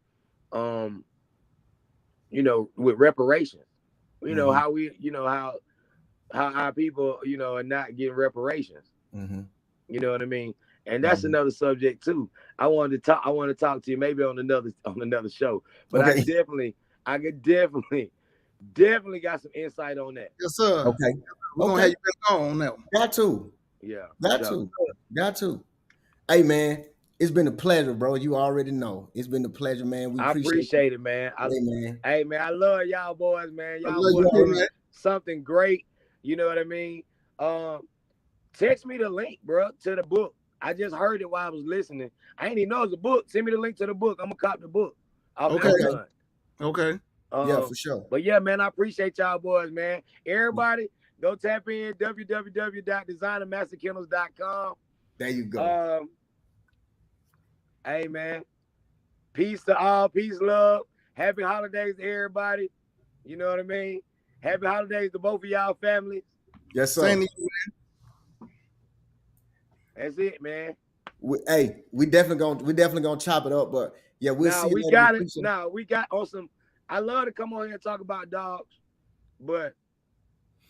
you know, with reparations, you know, how we, you know, how our people, you know, are not getting reparations. You know what I mean? And that's another subject too. I want to talk to you maybe on another show. But Okay. I could definitely got some insight on that. Yes, sir. Okay. We're gonna have you back on that one. Got to. Yeah. Got to. Hey, man, it's been a pleasure, bro. You already know. It's been a pleasure, man. We I appreciate it, man. Hey, man. I love y'all boys, man. I Y'all love you boys too, doing man. something great. You know what I mean? Text me the link, bro, to the book. I just heard it while I was listening. I ain't even know it was a book. Send me the link to the book. I'm gonna cop the book. Okay. Okay. Yeah, for sure. But yeah, man, I appreciate y'all boys, man. Everybody, go tap in www.designermasterkennels.com. There you go. Hey, man, peace to all, peace, love. Happy holidays to everybody. You know what I mean? Happy holidays to both of y'all families. Yes, sir. Same to you, man. That's it, man. We definitely gonna chop it up, but yeah, we'll see. We got it. Now we got on some. I love to come on here and talk about dogs, but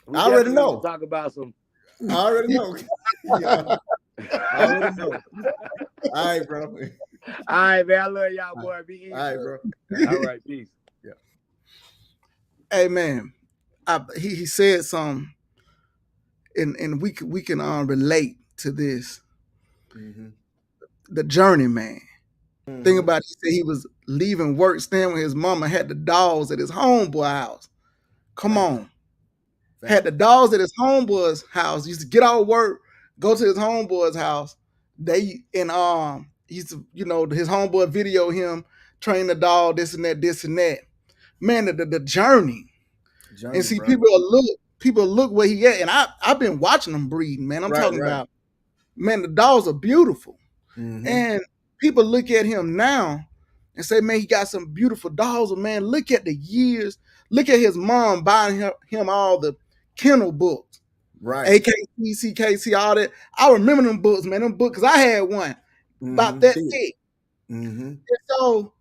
we I already definitely know. gonna talk about some. I already know. Yeah. I already know. All right, bro. All right, man. I love y'all, boy. Be easy. All right, bro. All right, peace. Yeah. Hey, man, he said something, and we can relate to this. The journey, man. Think about it. He said he was leaving work, staying with his mama, had the dogs at his homeboy house. Come on. Had the dogs at his homeboy's house. Used to get out of work, go to his homeboy's house. He used to, you know, his homeboy video him train the dog, this and that. Man, the journey. And see, bro. people look where he at. And I've been watching them breeding, man. I'm talking about, man, the dogs are beautiful. And people look at him now and say, man, he got some beautiful dogs. But man, look at the years. Look at his mom buying him all the kennel books. Right. AKC, CKC, all that. I remember them books, man. Them books, because I had one about that thick. And so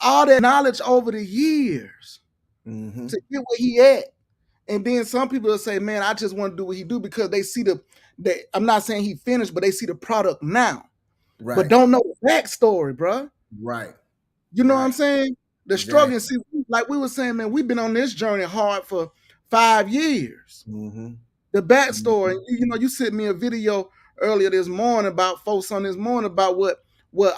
all that knowledge over the years to get where he at. And then some people will say, man, I just want to do what he do because they see I'm not saying he finished, but they see the product now. Right. But don't know the backstory, bro. Right. You know what I'm saying? The struggle. See, like we were saying, man, we've been on this journey hard for 5 years. The backstory. You know, you sent me a video earlier this morning about folks on this morning about what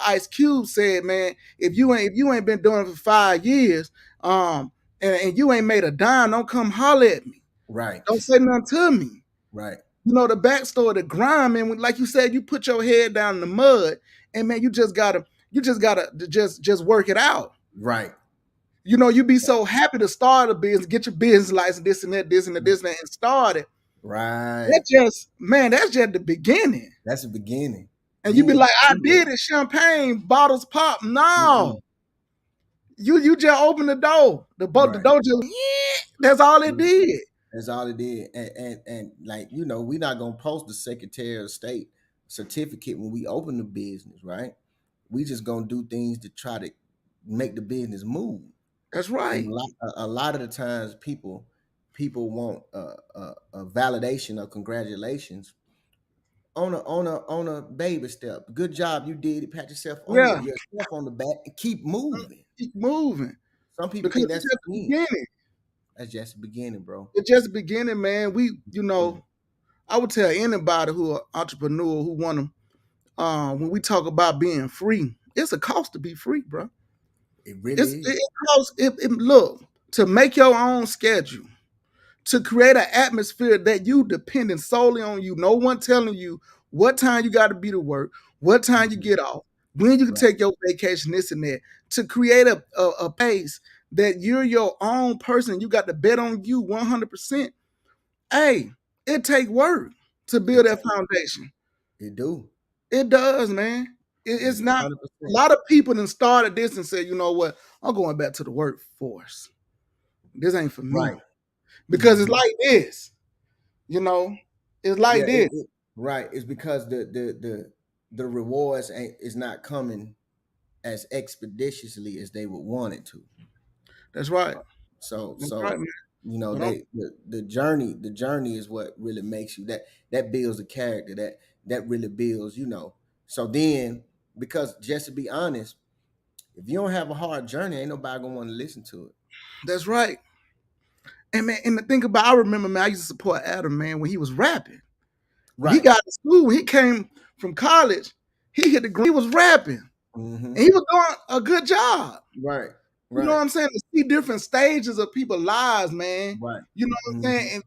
Ice Cube said, man. If you ain't been doing it for 5 years, and you ain't made a dime, don't come holler at me. Right. Don't say nothing to me. Right. You know, the backstory, the grind, man. Like you said, you put your head down in the mud, and man, you just gotta just work it out. Right. You know, you be so happy to start a business, get your business license, this and that, and start it. Right. That's just the beginning. That's the beginning. And you be like, I did it, champagne, bottles pop. No. You just open the door. The door just, that's all it did. That's all it did. And like, you know, we're not gonna post the Secretary of State certificate when we open the business, right? We just gonna do things to try to make the business move. That's right. And a lot of the times people want a validation or congratulations on a baby step. Good job, you did it. Pat yourself on yourself on the back and keep moving. Keep moving. Some people because think that's just the beginning. That's just the beginning, bro. It's just the beginning, man. We, you know, I would tell anybody who are entrepreneur who want to, when we talk about being free, it's a cost to be free, bro. It really is. It costs. Look, to make your own schedule, to create an atmosphere that you dependent solely on you. No one telling you what time you got to be to work, what time you get off, when you can take your vacation, this and that. To create a pace that you're your own person, you got to bet on you 100%. Hey, it take work to build that foundation. It do. It does, man. It's not 100%. A lot of people then started this and said, you know what, I'm going back to the workforce. This ain't for me. Right. Because it's like this. You know, it's like this. Right. It's because the rewards is not coming as expeditiously as they would want it to. That's right. So right, you know, the journey is what really makes you that builds a character that really builds, you know. So then, because just to be honest, if you don't have a hard journey, ain't nobody gonna want to listen to it. That's right. And man, and the thing about, I remember, man, I used to support Adam, man, when he was rapping. Right. He got to school, when he came from college, he hit the ground, he was rapping. And he was doing a good job. Right. You know what I'm saying? To see different stages of people's lives, man. Right. You know what I'm saying?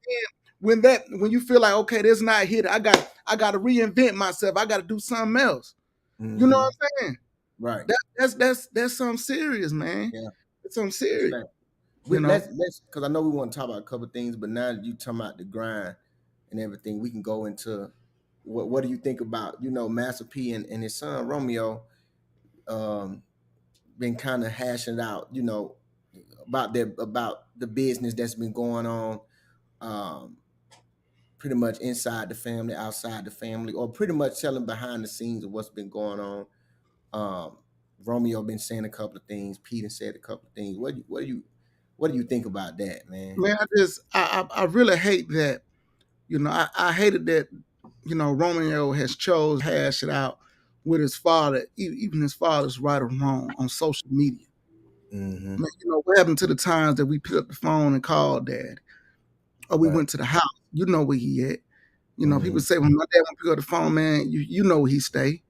And then when you feel like, okay, this not hit, I got to reinvent myself. I got to do something else. You know what I'm saying? Right. That's something serious, man. Yeah. It's something serious. Right. Let's because I know we want to talk about a couple of things, but now that you talking about the grind and everything, we can go into what do you think about, you know, Master P and his son Romeo been kind of hashing out, you know, about the business that's been going on, pretty much inside the family, outside the family, or pretty much telling behind the scenes of what's been going on. Romeo been saying a couple of things. Peter said a couple of things. What do you think about that, man? Man, I really hate that. You know, I hated that, you know, Romeo has chose to hash it out with his father, even his father's right or wrong on social media. Man, you know, what happened to the times that we picked up the phone and called Dad, or we went to the house? You know where he at. You know, people say, when my dad won't pick up the phone, man, you know where he stay.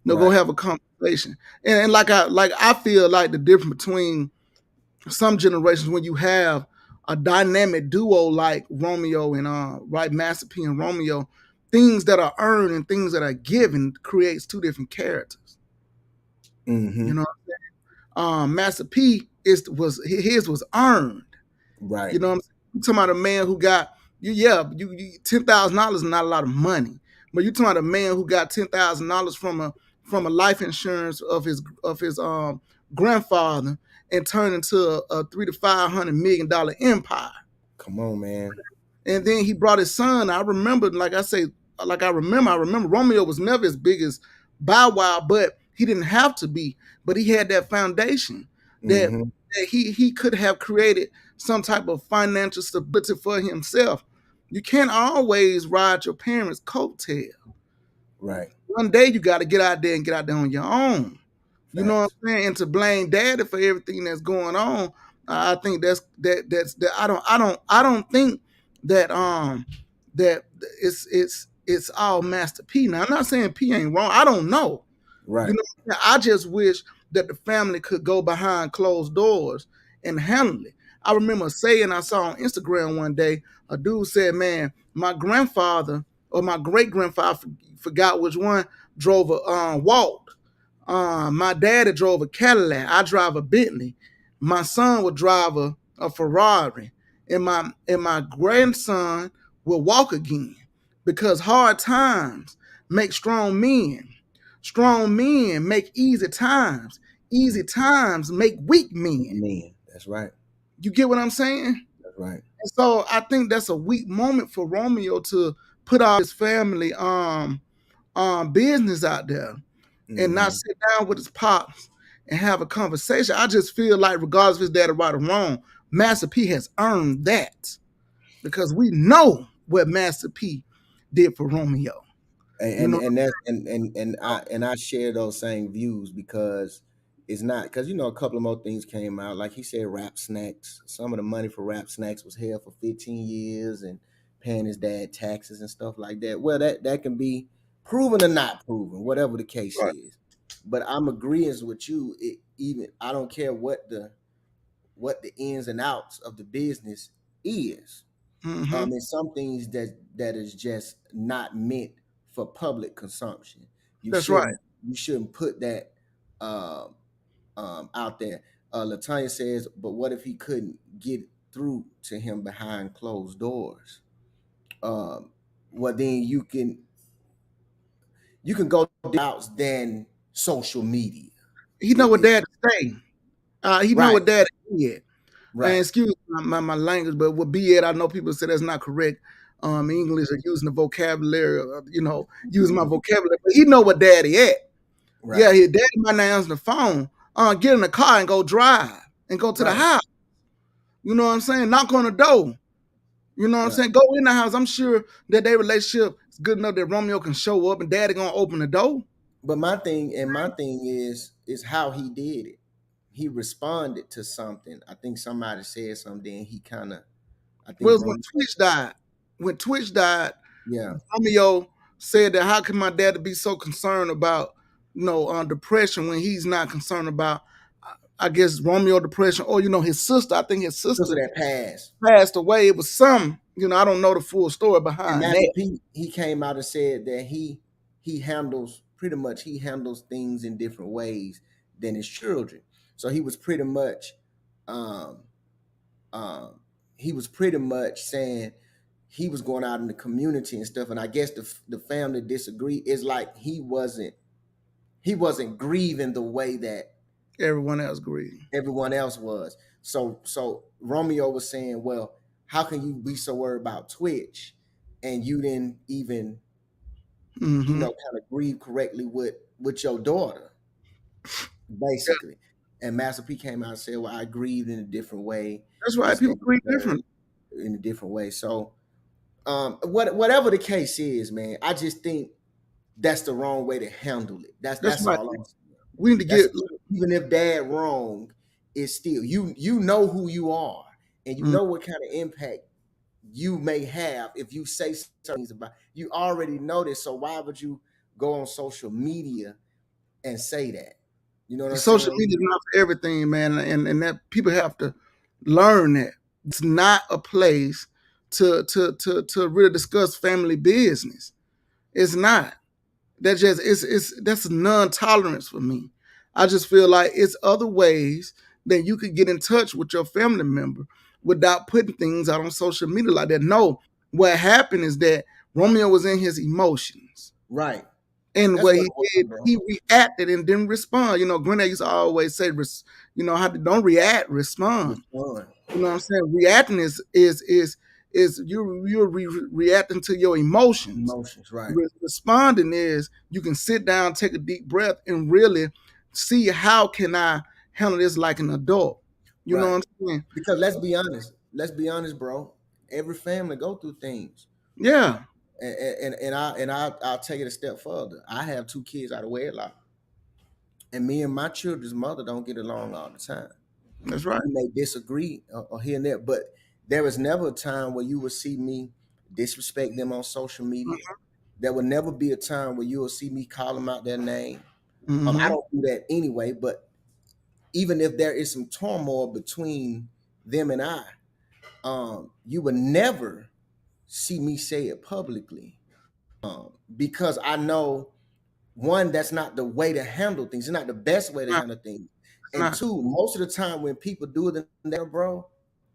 No, go have a conversation. And like I feel like the difference between some generations, when you have a dynamic duo like Romeo and Master P and Romeo, things that are earned and things that are given creates two different characters. You know what I'm saying? Master P his was earned. Right. You know what I'm saying? You're talking about a man who got you $10,000 is not a lot of money, but you're talking about a man who got $10,000 from a life insurance of his grandfather and turned into a $300 to $500 million empire. Come on, man. And then he brought his son. I remember Romeo was never as big as Bow Wow, but he didn't have to be. But he had that foundation that he could have created some type of financial stability for himself. You can't always ride your parents' coattail. Right. One day you got to get out there on your own. You know what I'm saying? And to blame Daddy for everything that's going on, I think that's I don't think that that it's all Master P. Now I'm not saying P ain't wrong. I don't know. Right. You know, I just wish that the family could go behind closed doors and handle it. I remember saying, I saw on Instagram one day, a dude said, man, my grandfather or my great grandfather, forgot which one, drove a Walt. My daddy drove a Cadillac. I drive a Bentley. My son would drive a Ferrari. And my grandson will walk again, because hard times make strong men. Strong men make easy times. Easy times make weak men. Man, that's right. You get what I'm saying? That's right. And so I think that's a weak moment for Romeo to put all his family business out there and not sit down with his pops and have a conversation. I just feel like, regardless of his daddy right or wrong, Master P has earned that, because we know what Master P did for Romeo. And I share those same views, because it's not, because a couple of more things came out, like he said, Rap Snacks. Some of the money for Rap Snacks was held for 15 years and paying his dad taxes and stuff like that. Well, that can be proven or not proven, whatever the case is. But I'm agreeing with you. I don't care what the ins and outs of the business is. And some things that is just not meant for public consumption. That's right. You shouldn't put that out there. Latanya says, but what if he couldn't get through to him behind closed doors? Well, then you can go outs than social media. He know what daddy say. He know what daddy did. Right. And excuse my language, but what be it, I know people say that's not correct. English or using the vocabulary, using my vocabulary, but he know what daddy at. Right. Yeah, his daddy might not answer the phone. Get in the car and go drive and go to the house. You know what I'm saying? Knock on the door. You know what I'm saying? Go in the house. I'm sure that their relationship is good enough that Romeo can show up and daddy gonna open the door. But my thing is how he did it. He responded to something. I think somebody said something, and he kind of, when Twitch died, Romeo said that, how can my daddy be so concerned about depression when he's not concerned about, I guess, Romeo depression, or his sister. I think his sister that passed away. It was some, I don't know the full story behind that. He came out and said that he handles things in different ways than his children. So he was pretty much saying he was going out in the community and stuff. And I guess the family disagreed. It's like he wasn't grieving the way that everyone else grieved. Everyone else was. So Romeo was saying, well, how can you be so worried about Twitch and you didn't even kind of grieve correctly with your daughter, basically. And Master P came out and said, well, I grieved in a different way. That's right. People grieve differently. In a different way. So whatever the case is, man, I just think that's the wrong way to handle it. That's right. all I'm saying. We need to get, even if dad wrong, it's still, you know who you are, and you know what kind of impact you may have if you say certain things about, you already know this. So why would you go on social media and say that? You know what I'm saying? Social media is not for everything, man, and that people have to learn that it's not a place to really discuss family business. It's not. That that's non-tolerance for me. I just feel like it's other ways that you could get in touch with your family member without putting things out on social media like that. No, what happened is that Romeo was in his emotions. Right. And what he did, he reacted and didn't respond. Grenade used to always say, don't react, respond. You know what I'm saying? Reacting is you're reacting to your emotions. Emotions, right. Responding is you can sit down, take a deep breath, and really see how can I handle this like an adult. You know what I'm saying? Because let's be honest, bro. Every family go through things. Yeah. And I'll take it a step further. I have 2 kids out of wedlock, and me and my children's mother don't get along all the time. That's right. We may disagree or here and there, but there was never a time where you would see me disrespect them on social media. There will never be a time where you will see me call them out their name. I don't do that anyway, but even if there is some turmoil between them and I, you would never see me say it publicly, because I know, one, that's not the way to handle things. It's not the best way to handle things. And two, most of the time when people do it in there, bro,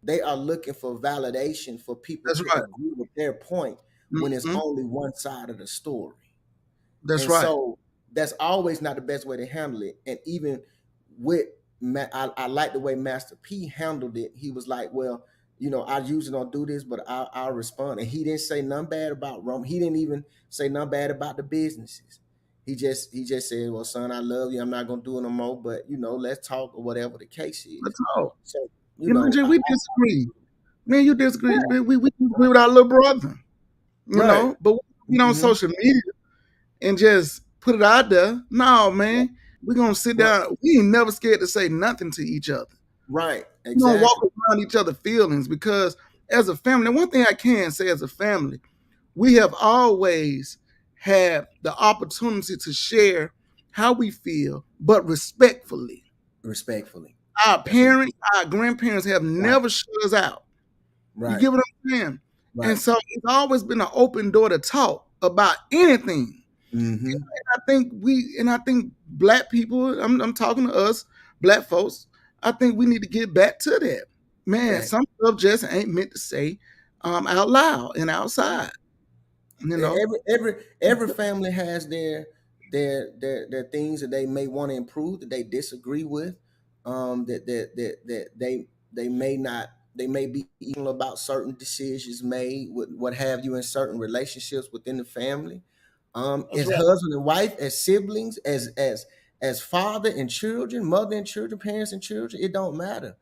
they are looking for validation for people to agree with their point when it's only one side of the story. So that's always not the best way to handle it. And even with, I like the way Master P handled it. He was like, well, you know, I usually don't do this, but I'll respond. And he didn't say nothing bad about Rome. He didn't even say nothing bad about the businesses. He just said, well, son, I love you. I'm not going to do it no more, but, you know, let's talk, or whatever the case is. Let's talk. So, you know, we disagree. Man, you disagree. Yeah. We disagree with our little brother. You know, but we on social media and just put it out there. No, man, we're going to sit down. We ain't never scared to say nothing to each other. Right. Exactly. We don't walk around each other's feelings, because as a family, one thing I can say as a family, we have always had the opportunity to share how we feel, but respectfully. Our parents, our grandparents have never shut us out. Right. You get what I'm saying? Right. And so it's always been an open door to talk about anything. And I think Black people, I'm talking to us, Black folks, I think we need to get back to that. Man, some stuff just ain't meant to say out loud and outside. You know, every family has their things that they may want to improve, that they disagree with, that they may be evil about certain decisions made, what have you, in certain relationships within the family. As husband and wife, as siblings, as father and children, mother and children, parents and children, it don't matter.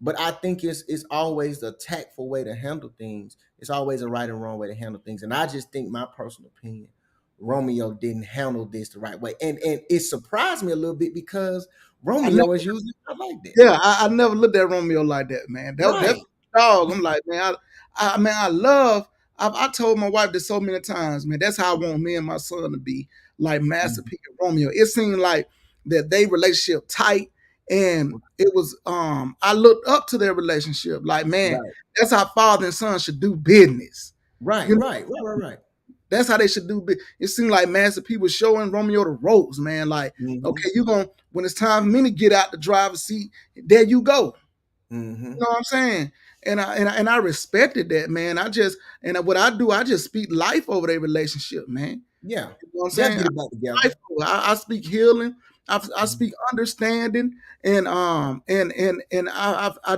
But I think it's always a tactful way to handle things. It's always a right and wrong way to handle things. And I just think, my personal opinion, Romeo didn't handle this the right way. And it surprised me a little bit, because Romeo is usually not like that. Yeah, I never looked at Romeo like that, man. That's dog. I'm like, man, I told my wife this so many times, man. That's how I want me and my son to be, like Master P and Romeo. It seemed like that they relationship tight. And it was, I looked up to their relationship. Like, man, that's how father and son should do business. Right. That's how they should do business. It seemed like Master P was showing Romeo the ropes, man. Like, okay, when it's time for me to get out the driver's seat, there you go. You know what I'm saying? And I respected that, man. What I do, I just speak life over their relationship, man. Yeah. You know what I'm saying? I speak healing. I speak understanding, and I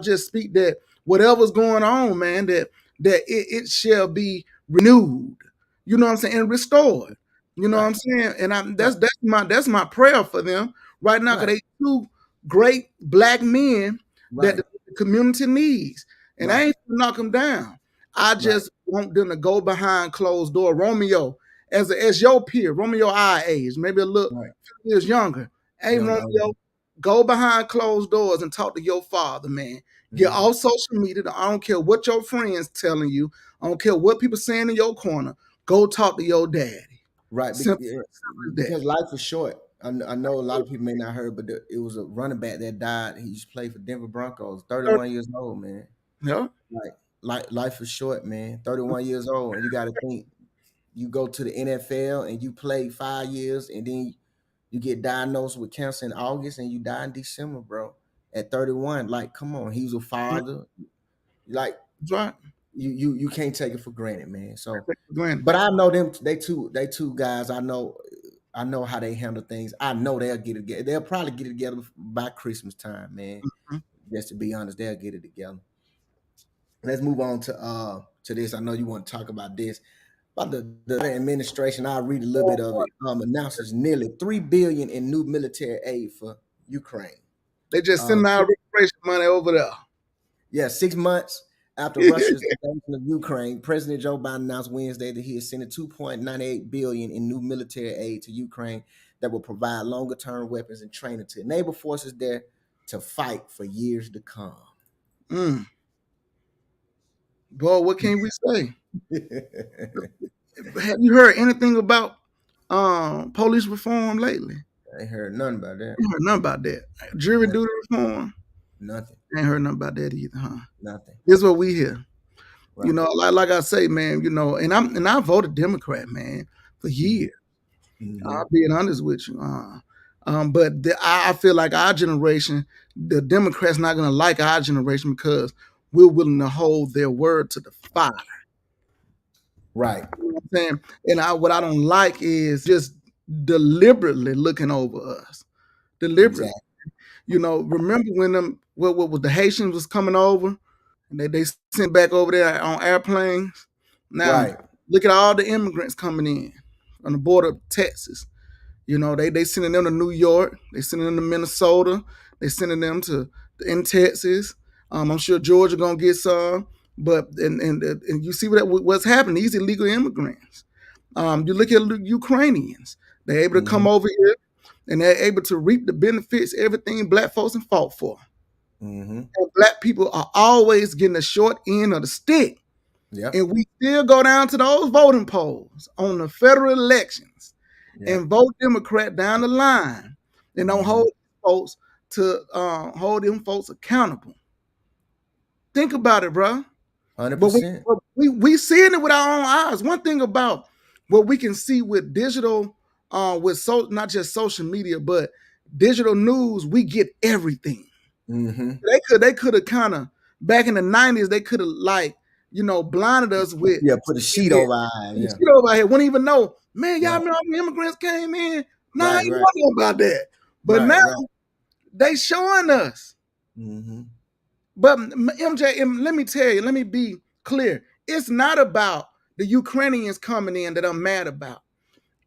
just speak that whatever's going on, man, that it shall be renewed. You know what I'm saying? And restored. You know what I'm saying? And that's my prayer for them right now, because they two great Black men that the community needs, and I ain't gonna knock them down. I just want them to go behind closed door. Romeo, as your peer, Romeo our age, maybe a little few years younger. Hey, Romeo, go behind closed doors and talk to your father, man. Get off social media. I don't care what your friends telling you. I don't care what people saying in your corner. Go talk to your daddy. Right. Because life is short. I know a lot of people may not heard, but it was a running back that died. He used to play for Denver Broncos, 31 years old, man. Yeah. Like life is short, man. 31 years old. And you got to think, you go to the NFL and you play 5 years, and then you get diagnosed with cancer in August and you die in December, bro. At 31, like, come on, he was a father. Like, you can't take it for granted, man. So, but I know them. They two guys. I know how they handle things. I know they'll get it together. They'll probably get it together by Christmas time, man. Just to be honest, they'll get it together. Let's move on to this. I know you want to talk about this. About the administration, I'll read a little bit of it. Announces nearly $3 billion in new military aid for Ukraine. They just send out reparation money over there. Yeah, 6 months after Russia's invasion of Ukraine, President Joe Biden announced Wednesday that he is sending $2.98 billion in new military aid to Ukraine that will provide longer-term weapons and training to enable forces there to fight for years to come. Boy, what can we say? Have you heard anything about police reform lately? I ain't heard nothing about that. I ain't heard nothing about that. Jury Nothing. duty reform. Nothing. Ain't heard nothing about that either, huh? Nothing. This is what we hear. Right. You know, like I say, man, you know, and I voted Democrat, man, for years. Mhm. I'll being honest with you. But I feel like our generation, the Democrats not gonna like our generation because we're willing to hold their word to the fire. Right. You know what I'm saying? And what I don't like is just deliberately looking over us. Deliberately. Exactly. You know, remember when what was the Haitians was coming over and they sent back over there on airplanes? Now Right. look at all the immigrants coming in on the border of Texas. You know, they sending them to New York, they sending them to Minnesota, they sending them to in Texas. I'm sure Georgia gonna get some, but and you see what's happening. These illegal immigrants. You look at the Ukrainians. They're able to come over here and they're able to reap the benefits, everything black folks have fought for. Mm-hmm. And black people are always getting the short end of the stick. Yep. And we still go down to those voting polls on the federal elections and vote Democrat down the line and don't hold folks to hold them folks accountable. Think about it, bro. 100%. But we seeing it with our own eyes. One thing about what we can see with digital, not just social media, but digital news, we get everything. Mm-hmm. They could have kind of back in the 90s, they could have blinded us with put a sheet over our eye. Yeah. Sheet over our head. Wouldn't even know, man, y'all remember how many immigrants came in? Nah, I ain't know about that. But now they showing us. Mm-hmm. But MJ, let me tell you, let me be clear. It's not about the Ukrainians coming in that I'm mad about.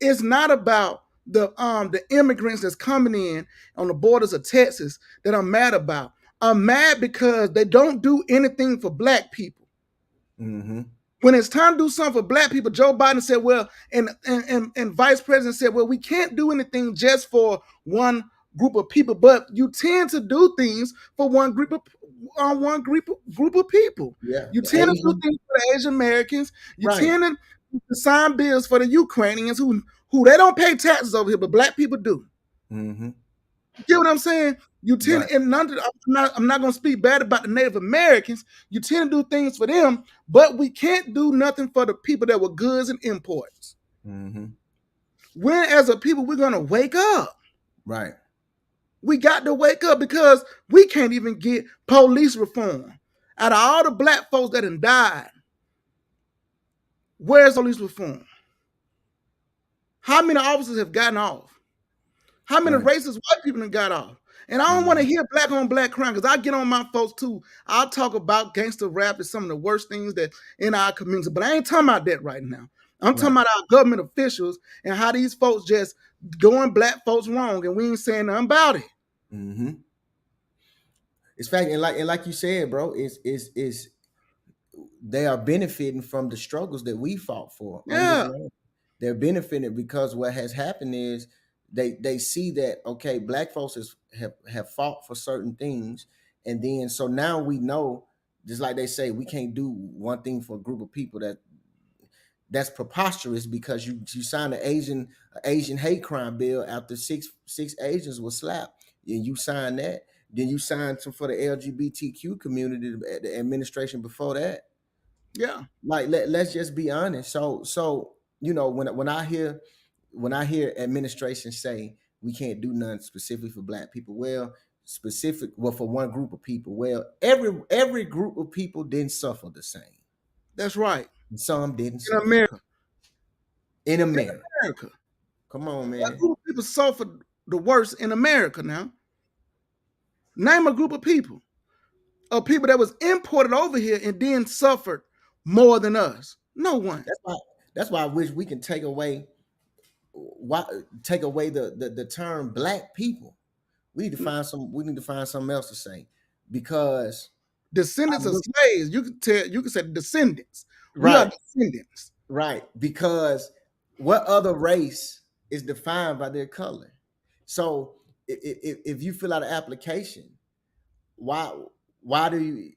It's not about the immigrants that's coming in on the borders of Texas that I'm mad about. I'm mad because they don't do anything for black people. Mm-hmm. When it's time to do something for black people, Joe Biden said, well, and Vice President said, well, we can't do anything just for one group of people, but you tend to do things for one group of people. Yeah. You tend to do things for the Asian Americans. You tend to sign bills for the Ukrainians who they don't pay taxes over here, but black people do. Mm-hmm. You get what I'm saying? You tend, and I'm not going to speak bad about the Native Americans. You tend to do things for them, but we can't do nothing for the people that were goods and imports. Mm-hmm. When, as a people, we're going to wake up. Right. We got to wake up because we can't even get police reform. Out of all the black folks that have died, where's police reform? How many officers have gotten off? How many racist white people have got off? And I don't want to hear black on black crime because I get on my folks too. I'll talk about gangster rap as some of the worst things that in our community, but I ain't talking about that right now. I'm talking about our government officials and how these folks just doing black folks wrong and we ain't saying nothing about it. Mm-hmm. It's fact, and like you said, bro, is they are benefiting from the struggles that we fought for. Yeah. They're benefiting because what has happened is they see that, okay, black folks have fought for certain things. And then, so now we know, just like they say, we can't do one thing for a group of people that's preposterous because you signed an Asian hate crime bill after six Asians were slapped and you signed that. Then you signed some for the LGBTQ community, the administration before that. Yeah. Like, let's just be honest. So, when I hear administration say we can't do nothing specifically for black people, for one group of people. Well, every group of people didn't suffer the same. That's right. And some didn't. In America. Come on, man. What group of people suffered the worst in America now? Name a group of people that was imported over here and then suffered more than us. No one. That's why I wish we can take away the term black people. We need to find something else to say, because descendants of slaves. You can say descendants. Right. We are descendants. Right. Because what other race is defined by their color? So if you fill out an application, why why do you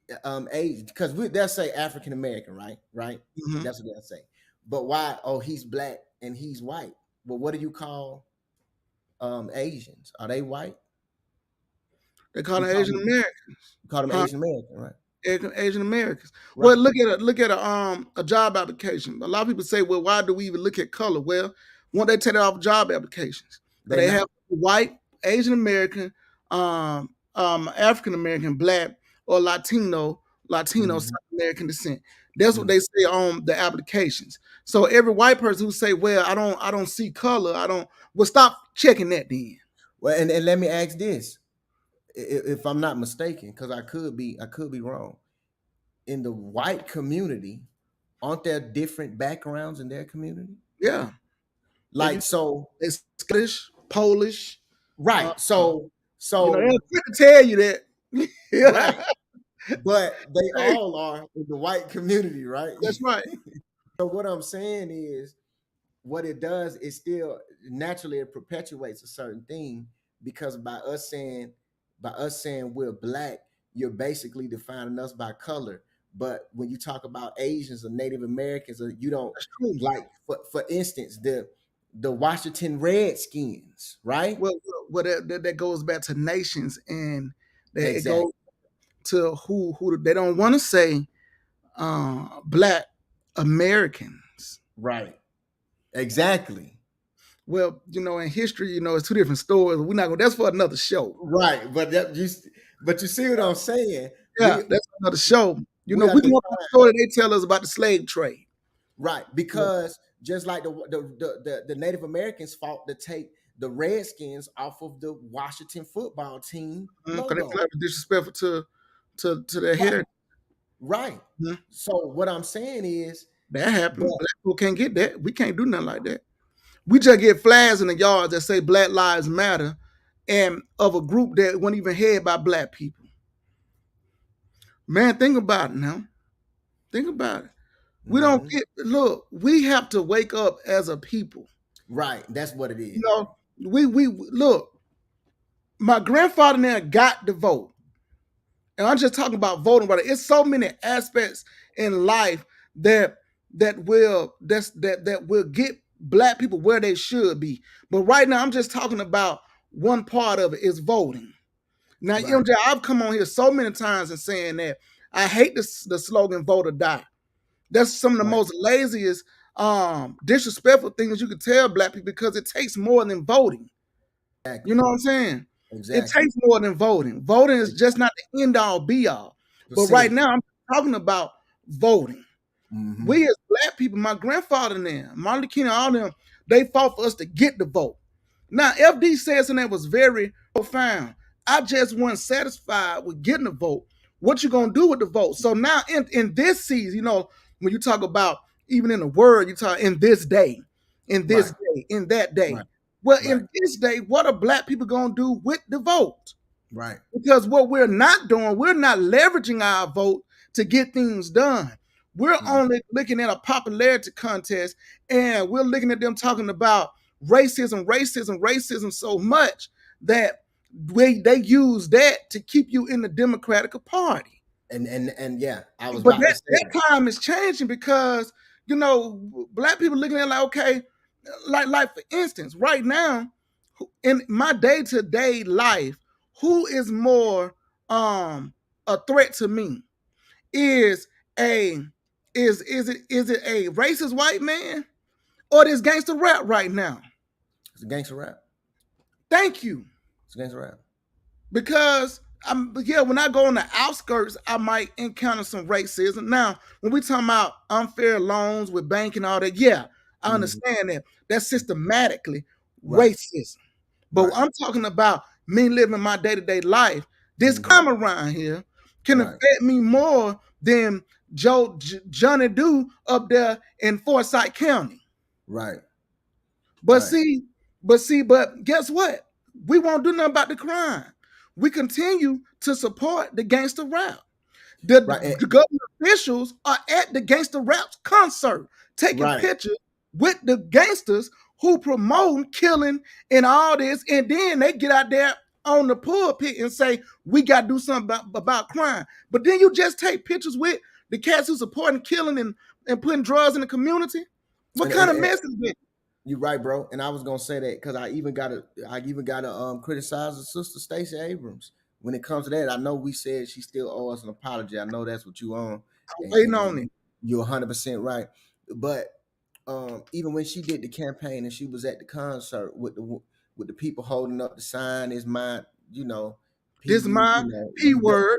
age? Because they'll say African American, right? Right. Mhm. That's what they'll say. But why? Oh, he's black and he's white. Well, what do you call Asians? Are they white? They call them You call Asian them- Americans. You call them Huh? Asian American, right? Asian Americans. Right. Well, look at a job application. A lot of people say, well, why do we even look at color? Well, won't they take it off job applications? They not. have white, Asian American, African American, black, or Latino, Mhm. South American descent. That's what they say on the applications. So every white person who say, well, I don't see color, well, stop checking that then. Well, and let me ask this, if I'm not mistaken, because I could be wrong. In the white community, aren't there different backgrounds in their community? Yeah. Like so, it's Scottish, Polish. Right. So they're quick to tell you that. Right. But they all are in the white community, right? That's right. So what I'm saying is, what it does is still naturally it perpetuates a certain thing, because by us saying we're black, you're basically defining us by color. But when you talk about Asians or Native Americans, or you don't like, for instance, the Washington Redskins, right? Well, that goes back to nations, and it Exactly. goes to who they don't want to say black Americans. Right. Exactly. Well, in history, it's two different stories. We're not going. That's for another show. Right, but you see what I'm saying? Yeah, that's another show. We want the story they tell us about the slave trade. Right, because just like the Native Americans fought to take the Redskins off of the Washington football team. Because they play disrespectful to their heritage. Right. Mm-hmm. So what I'm saying is that happened. Black people can't get that. We can't do nothing like that. We just get flags in the yards that say Black Lives Matter, and of a group that wasn't even headed by black people. Man, think about it now. Think about it. We don't look, we have to wake up as a people. Right. That's what it is. We look, my grandfather now got to vote. And I'm just talking about voting, but it's so many aspects in life that will get black people where they should be. But right now, I'm just talking about one part of it is voting. Now, Right. MJ, I've come on here so many times and saying that I hate the slogan "Vote or Die." That's some of the most laziest, disrespectful things you could tell black people, because it takes more than voting. Exactly. You know what I'm saying? Exactly. It takes more than voting. Voting is just not the end all be all. But right now, I'm talking about voting. Mm-hmm. We as black people, my grandfather and them, Martin Luther King, all them, they fought for us to get the vote. Now, FD said something that was very profound. I just wasn't satisfied with getting the vote. What you gonna do with the vote? So now in this season, when you talk about, even in the word, you talk in this day, in this day, in that day. Right. Well, in this day, what are black people gonna do with the vote? Right. Because what we're not doing, we're not leveraging our vote to get things done. We're only looking at a popularity contest, and we're looking at them talking about racism so much that they use that to keep you in the Democratic Party. And yeah, I was. But that time is changing, because black people looking at it like, okay, like for instance, right now in my day-to-day life, who is more a threat to me? Is it a racist white man, or this gangster rap right now? It's a gangster rap. Thank you. It's a gangster rap. Because when I go on the outskirts, I might encounter some racism. Now, when we talking about unfair loans with banking and all that, I understand that. That's systematically racism. But I'm talking about me living my day-to-day life. This crime around here can affect me more than Johnny Do up there in Forsyth County. Right. But guess what? We won't do nothing about the crime. We continue to support the gangster rap. The government officials are at the gangster rap concert, taking pictures with the gangsters who promote killing and all this, and then they get out there on the pulpit and say we got to do something about crime. But then you just take pictures with the cats who supporting killing and putting drugs in the community. What kind of mess is that? You're right, bro. And I was gonna say that because I even gotta criticize the sister Stacey Abrams. When it comes to that, I know we said she still owes us an apology. I know that's what you on. I'm waiting on it. You're 100% right. But even when she did the campaign and she was at the concert with the people holding up the sign, is mine, This mine, P-word,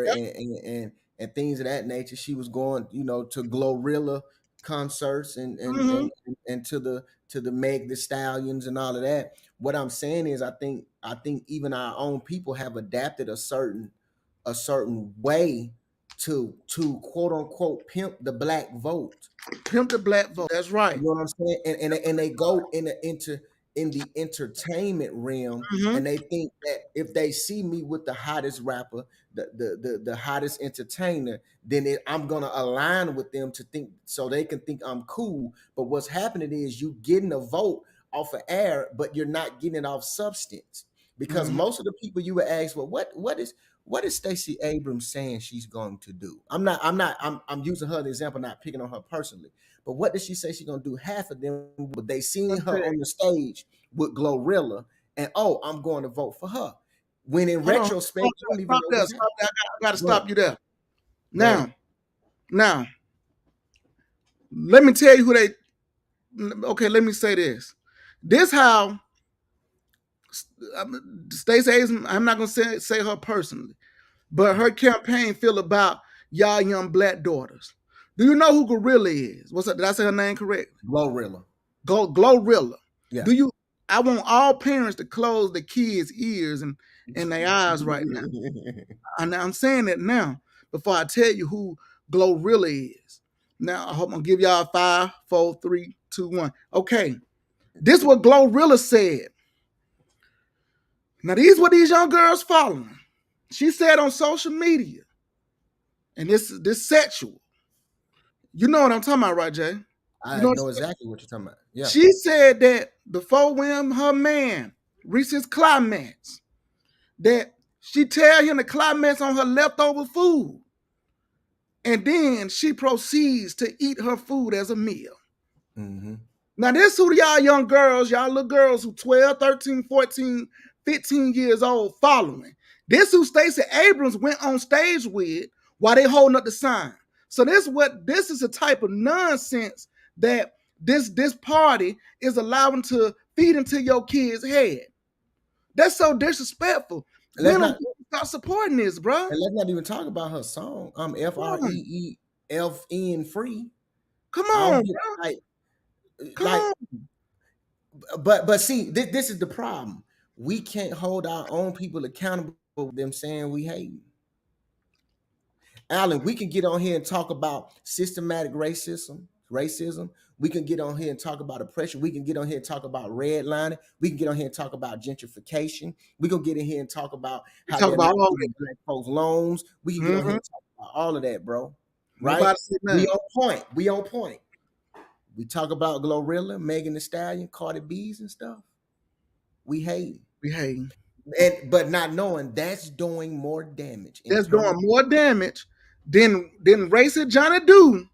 and things of that nature. She was going, to Glorilla concerts and to the Meg the Stallions and all of that. What I'm saying is, I think even our own people have adapted a certain way to quote unquote pimp the black vote. Pimp the black vote. That's right. You know what I'm saying? And they go in the entertainment realm, and they think that if they see me with the hottest rapper, the hottest entertainer, then I'm gonna align with them to think, so they can think I'm cool. But what's happening is you getting a vote off of air, but you're not getting it off substance. Because most of the people you would ask, well, what is Stacey Abrams saying she's going to do? I'm using her as an example, not picking on her personally. But what does she say she's gonna do? Half of them, they seen her on the stage with Glorilla, and I'm going to vote for her. When in retrospect, stop that. I gotta stop you there. Now, let me tell you who they. Okay, let me say this. This how Stacey Abrams. I'm not gonna say her personally, but her campaign feel about y'all young black daughters. Do you know who Gorilla is? What's up? Did I say her name correct? Glorilla. Glorilla. Yeah. I want all parents to close the kids' ears and their eyes right now. And I'm saying that now before I tell you who Glorilla is. Now I hope I'm gonna give y'all 5, 4, 3, 2, 1. Okay. This is what Glorilla said. Now these what these young girls following. She said on social media, and this sexual. You know what I'm talking about, right, Jay? I know exactly what you're talking about. Yeah. She said that before when her man reached his climax, that she tell him to climax on her leftover food, and then she proceeds to eat her food as a meal. Now this who y'all young girls, y'all little girls who 12, 13, 14, 15 years old following. This who Stacey Abrams went on stage with while they holding up the sign. So this is a type of nonsense that this party is allowing to feed into your kid's head. That's so disrespectful. Stop supporting this, bro. And let's not even talk about her song. FREEFN free. Come on, bro. But see, this is the problem. We can't hold our own people accountable for them saying we hate. Alan, we can get on here and talk about systematic racism. We can get on here and talk about oppression. We can get on here and talk about redlining. We can get on here and talk about gentrification. We can get in here and talk about how they're not giving black folks loans. We can get on here and talk about all of that, bro. Right? We on point. We talk about Glorilla, Megan Thee Stallion, Cardi B's and stuff. We hate. But not knowing that's doing more damage. That's doing more damage than racist Johnny Do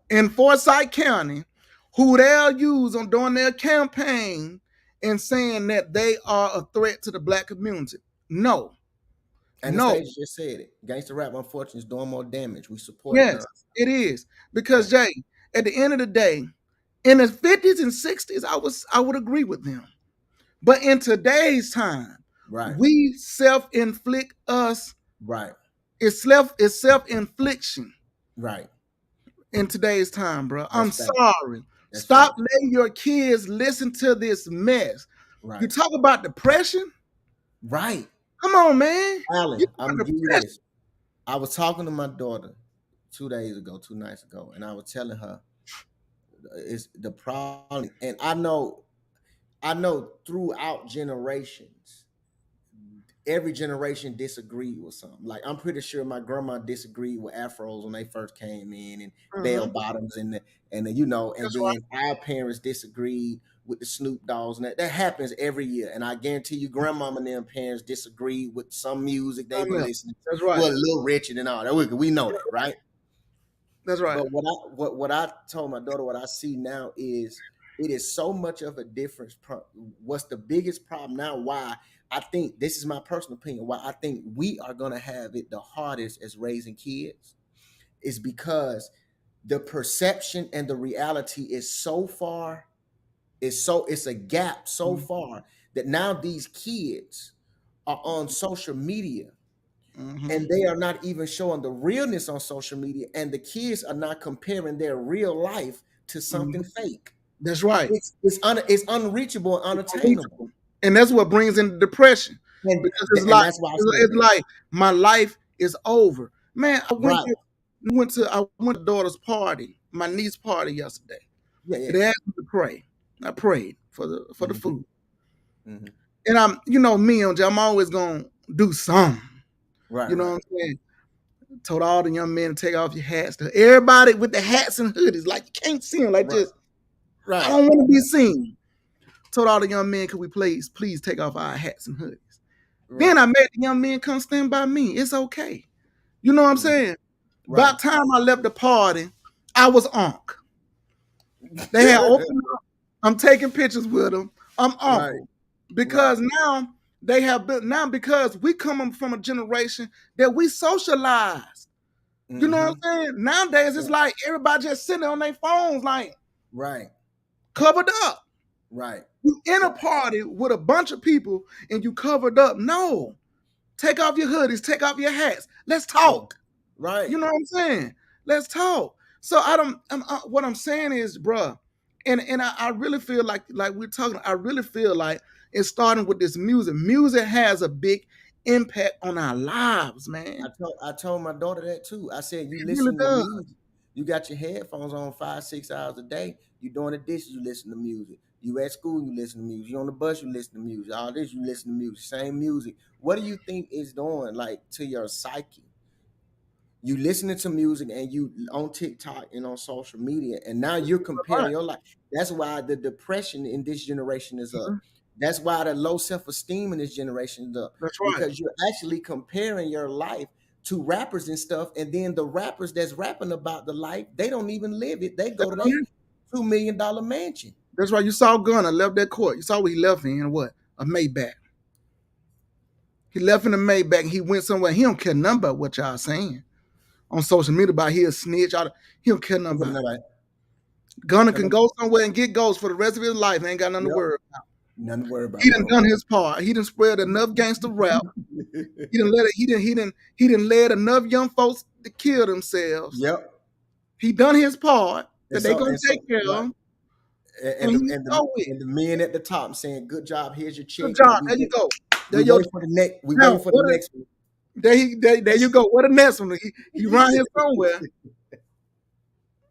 in Forsyth County, who they'll use on doing their campaign and saying that they are a threat to the black community. No. And the stage just said it. Gangsta rap, unfortunately, is doing more damage. We support it. Yes, it is. Because Jay, at the end of the day, in the 50s and 60s, I would agree with them. But in today's time, we self-inflict us. Right. It's self-infliction. Right. In today's time, bro. I'm sorry. Stop letting your kids listen to this mess. Right. You talk about depression? Right. Come on, man. Alan, I'm gonna give you this. I was talking to my daughter 2 nights ago, and I was telling her it's the problem. And I know throughout generations, every generation disagreed with something. Like I'm pretty sure my grandma disagreed with afros when they first came in, and bell bottoms, and the you know, and That's then our parents disagreed with the Snoop Dogs, and that happens every year. And I guarantee you, grandmama and them parents disagreed with some music they were listening to. That's right. Well, Little Richard and all that. We know that, right? That's right. But what I told my daughter, what I see now is it is so much of a difference. What's the biggest problem now? Why I think, this is my personal opinion, why I think we are going to have it the hardest as raising kids is because the perception and the reality is so far, it's a gap so far that now these kids are on social media and they are not even showing the realness on social media, and the kids are not comparing their real life to something fake. That's right. It's unreachable and unattainable. And that's what brings in depression. Because it's like my life is over. Man, I went to daughter's party, my niece's party yesterday. Yeah. They asked me to pray. I prayed for the food. And I'm, me and I'm always gonna do something. Right. You know what I'm saying? Told all the young men to take off your hats. To everybody with the hats and hoodies, like you can't see them, like just. Right. I don't want to be seen. Told all the young men, could we please take off our hats and hoodies? Right. Then I made the young men come stand by me. It's okay. You know what I'm saying? Right. About time I left the party, I was onk. They had opened up. I'm taking pictures with them. I'm onk. Right. Because now they have been, because we come from a generation that we socialized. You know what I'm saying? Nowadays it's like everybody just sitting on their phones, like covered up. Right. You in a party with a bunch of people and you covered up. No. Take off your hoodies, take off your hats. Let's talk. Right. You know what I'm saying? Let's talk. So what I'm saying is, bruh, and I really feel like we're talking, I really feel like it's starting with this music. Music has a big impact on our lives, man. I told my daughter that too. I said, you listen to music. You got your headphones on 5-6 hours a day. You doing the dishes, you listen to music. You at school, you listen to music. You on the bus, you listen to music. All this, you listen to music. Same music. What do you think is doing to your psyche? You listening to music and you on TikTok and on social media, and now you're comparing your life. That's why the depression in this generation is up. That's why the low self-esteem in this generation is up. That's right. Because you're actually comparing your life to rappers and stuff, and then the rappers that's rapping about the life, they don't even live it. They go to their $2 million mansion. That's right. You saw Gunna left that court. You saw what he left in, what? A Maybach. He left in a Maybach and he went somewhere. He don't care nothing about what y'all saying on social media about he a snitch. He don't care nothing about it. Gunna can go somewhere and get goals for the rest of his life. Ain't got nothing to worry about. Nothing to worry about. He done his part. He done spread enough gangster rap. He done led enough young folks to kill themselves. Yep. He done his part that they gonna take care of him. And the men at the top saying, "Good job. Here's your check." Good job. There you go. We waiting for the next one. There you go. What the next one? He run here somewhere.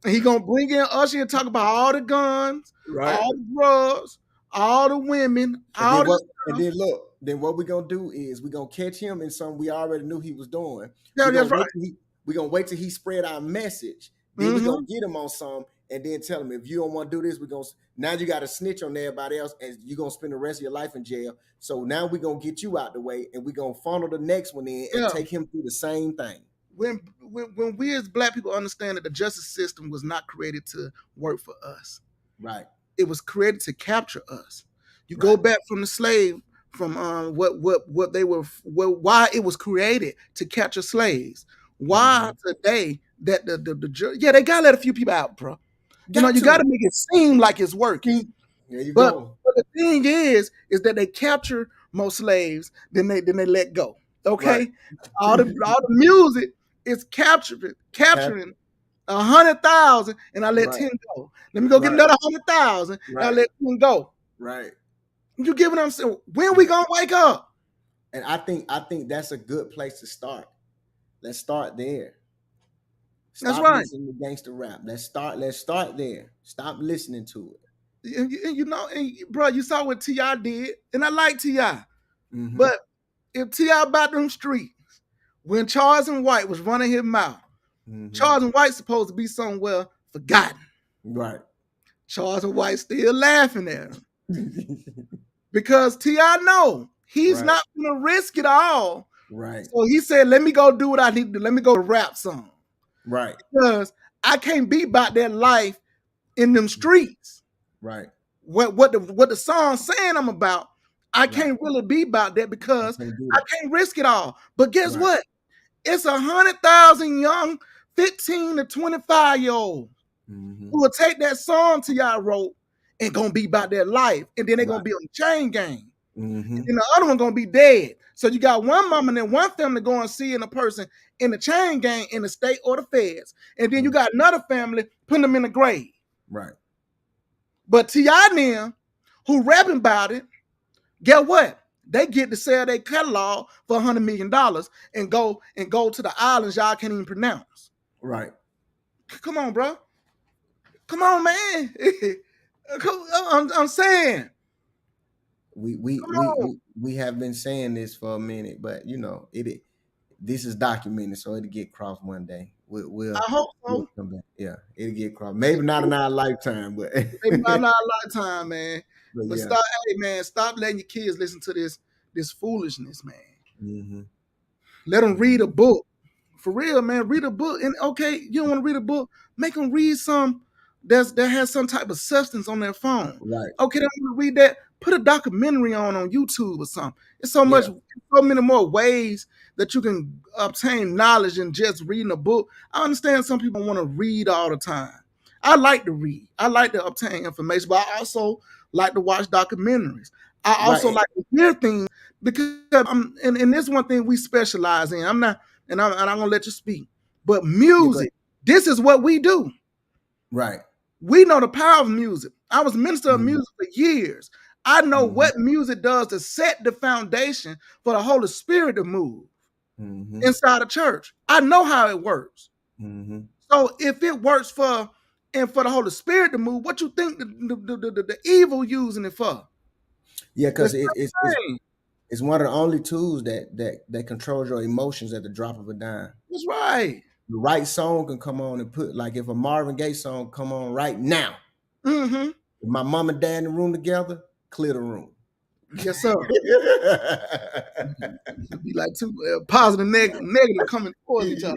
And he gonna bring in Usher and talk about all the guns, all the drugs, all the women, then what we're gonna do is we're gonna catch him in something we already knew he was doing. Yeah, that's right. We're gonna wait till he spread our message. Then we're gonna get him on some and then tell him, if you don't want to do this, now you got to snitch on everybody else and you're gonna spend the rest of your life in jail. So now we're gonna get you out the way and we're gonna funnel the next one in and take him through the same thing. When we as Black people understand that the justice system was not created to work for us. Right. It was created to capture us. You go back from the slave, from what they were, why it was created to capture slaves. Why today that the they gotta let a few people out, bro. You gotta make it seem like it's working. There you go. But the thing is that they capture more slaves than they let go. Okay, right. all the music is capturing 100,000, and I let 10 go. Let me go get another 100,000, and I let 10 go. Right. You giving them? When we gonna wake up? And I think that's a good place to start. Let's start there. That's right. Listening to gangster rap. Let's start there. Stop listening to it. And bro, you saw what T.I. did, and I like T.I. But if T.I. about them streets, when Charles and White was running his mouth, Charles and White supposed to be somewhere forgotten. Right. Charles and White still laughing at him. Because T.I. know he's not gonna risk it all. Right. So he said, let me go do what I need to do. Let me go rap some. Right. Because I can't be about that life in them streets. Right. What the song's saying I'm about, I can't really be about that because I can't risk it all. But guess what? It's 100,000 young 15 to 25-year-olds who will take that song T.I. wrote and gonna be about their life, and then they're gonna be on the chain gang. And then the other one gonna be dead. So you got one mom and then one family going seeing a person in the chain gang in the state or the feds, and then you got another family putting them in the grave. Right. But T.I. and them who rapping about it, get what? They get to sell their catalog for $100 million and go to the islands y'all can't even pronounce. Right. Come on, bro. Come on, man. I'm saying. We have been saying this for a minute, but you know, this is documented, so it'll get crossed one day. We'll I hope so. We'll come back. Yeah, it'll get crossed. Maybe not in our lifetime, but maybe not in our lifetime, man. But yeah. Stop letting your kids listen to this foolishness, man. Let them read a book. For real, man. Read a book. And okay, you don't want to read a book, make them read some that has some type of substance on their phone. Right. Okay, they want to read that. Put a documentary on YouTube or something. It's so many more ways that you can obtain knowledge than just reading a book. I understand some people want to read all the time. I like to read. I like to obtain information, but I also like to watch documentaries. I also like to hear things because and this one thing we specialize in. I'm gonna let you speak. But music, this is what we do. Right. We know the power of music. I was a minister of music for years. I know what music does to set the foundation for the Holy Spirit to move inside a church. I know how it works. So if it works for the Holy Spirit to move, what you think the evil using it for? Yeah, because it's one of the only tools that controls your emotions at the drop of a dime. That's right. The right song can come on and put, like if a Marvin Gaye song come on right now, if my mom and dad in the room together, clear the room. Yes, sir. Be like two positive, negative coming towards each other.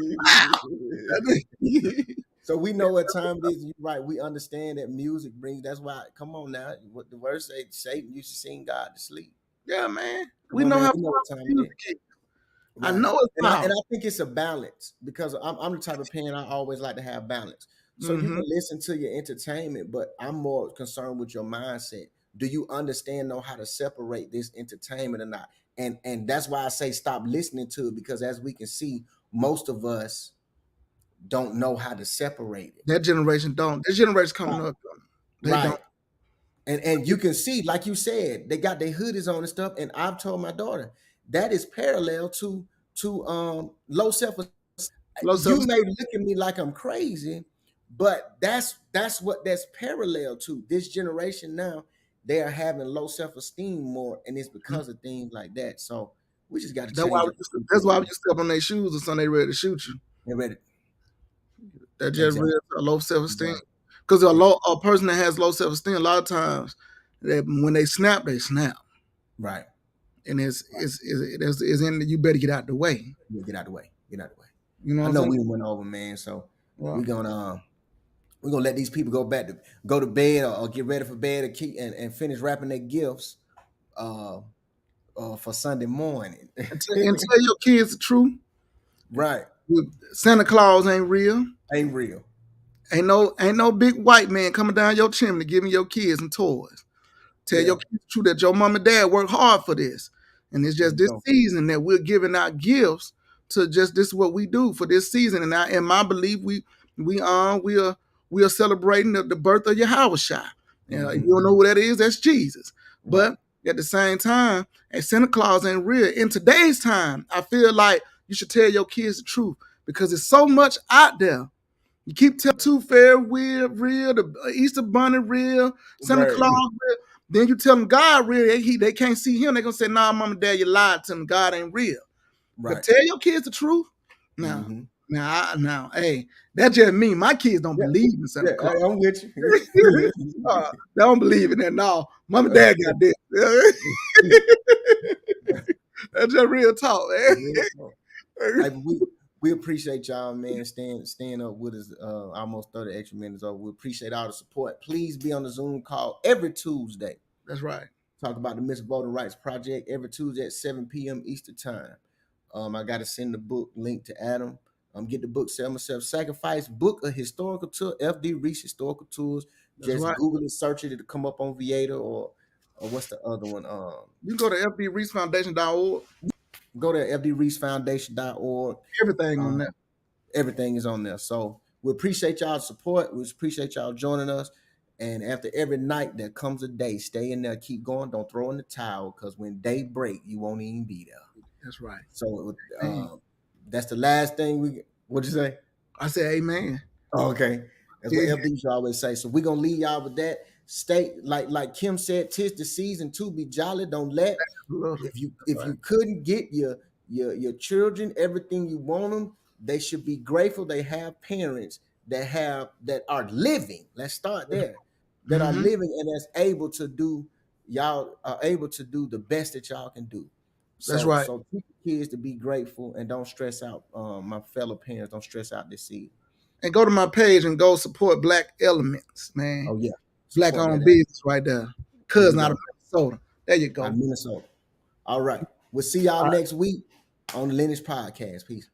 So we know what time it is. You're right. We understand that music brings. That's why. Come on now. What the verse say? Satan used to sing God to sleep. Yeah, man. We know how time music is. Right. I know it's and I think it's a balance because I'm the type of parent I always like to have balance. So you can listen to your entertainment, but I'm more concerned with your mindset. Do you know how to separate this entertainment or not? And that's why I say stop listening to it, because as we can see, most of us don't know how to separate it. That generation don't. This generation coming up. They don't. And you can see, like you said, they got their hoodies on and stuff. And I've told my daughter that is parallel to low self-esteem. You may look at me like I'm crazy, but that's parallel to this generation now. They are having low self-esteem more, and it's because of things like that. So we just got to change it. That's why you step on their shoes or something, they ready to shoot you. They're ready. That just real low self-esteem. Because a person that has low self-esteem, a lot of times, when they snap, they snap. Right. And it's in you better get out the way. Yeah, get out the way. Get out the way. You know, I know we went over, man. So we're gonna let these people go to bed or get ready for bed and finish wrapping their gifts for Sunday morning. and tell your kids the truth. Right. Santa Claus ain't real. Ain't real. Ain't no big white man coming down your chimney giving your kids some toys. Tell your kids the truth that your mom and dad worked hard for this. And it's just this season that we're giving out gifts to just this is what we do for this season. And in my belief, we are celebrating the birth of Yahushua. You don't know who that is, that's Jesus. But at the same time, Santa Claus ain't real. In today's time, I feel like you should tell your kids the truth because there's so much out there. You keep telling Tooth Fairy real, the Easter Bunny real, Santa Claus real. Then you tell them God real, they can't see him. They're gonna say, nah, mom and dad, you lied to them. God ain't real. Right. But tell your kids the truth. Now, now, hey, that's just me. My kids don't believe in Santa Claus. I'm with you. They don't believe in that. No, mom and dad got this. That's just real talk, man. Hey, we appreciate y'all, man, staying up with us almost 30 extra minutes over. We appreciate all the support. Please be on the Zoom call every Tuesday. That's right. Talk about the Miss Voting Rights Project every Tuesday at 7 p.m. Eastern Time. I got to send the book link to Adam. Get the book, Sell Myself, Sacrifice, book a historical tour, FD Reese Historical Tours. Just Google it, search it, it'll come up on Viator or what's the other one? You go to fdreesefoundation.org. Go to fdreesefoundation.org. Everything on there. Everything is on there. So we appreciate y'all's support. We appreciate y'all joining us. And after every night, there comes a day. Stay in there, keep going. Don't throw in the towel, because when day break, you won't even be there. That's right. So that's the last thing what'd you say? I said amen. Oh, okay. That's what FD should always say. So we're gonna leave y'all with that. Stay like Kim said, 'tis the season to be jolly. Don't let if you couldn't get your children everything you want them, they should be grateful they have parents that are living. Let's start there. That are living and that's able to do, y'all are able to do the best that y'all can do. That's right. So teach your kids to be grateful and don't stress out. My fellow parents, don't stress out this season. And go to my page and go support Black Elements, man. Oh yeah, Black owned business right there. Cousin out of Minnesota. There you go. Minnesota. All right. We'll see y'all next week on the Lineage Podcast. Peace.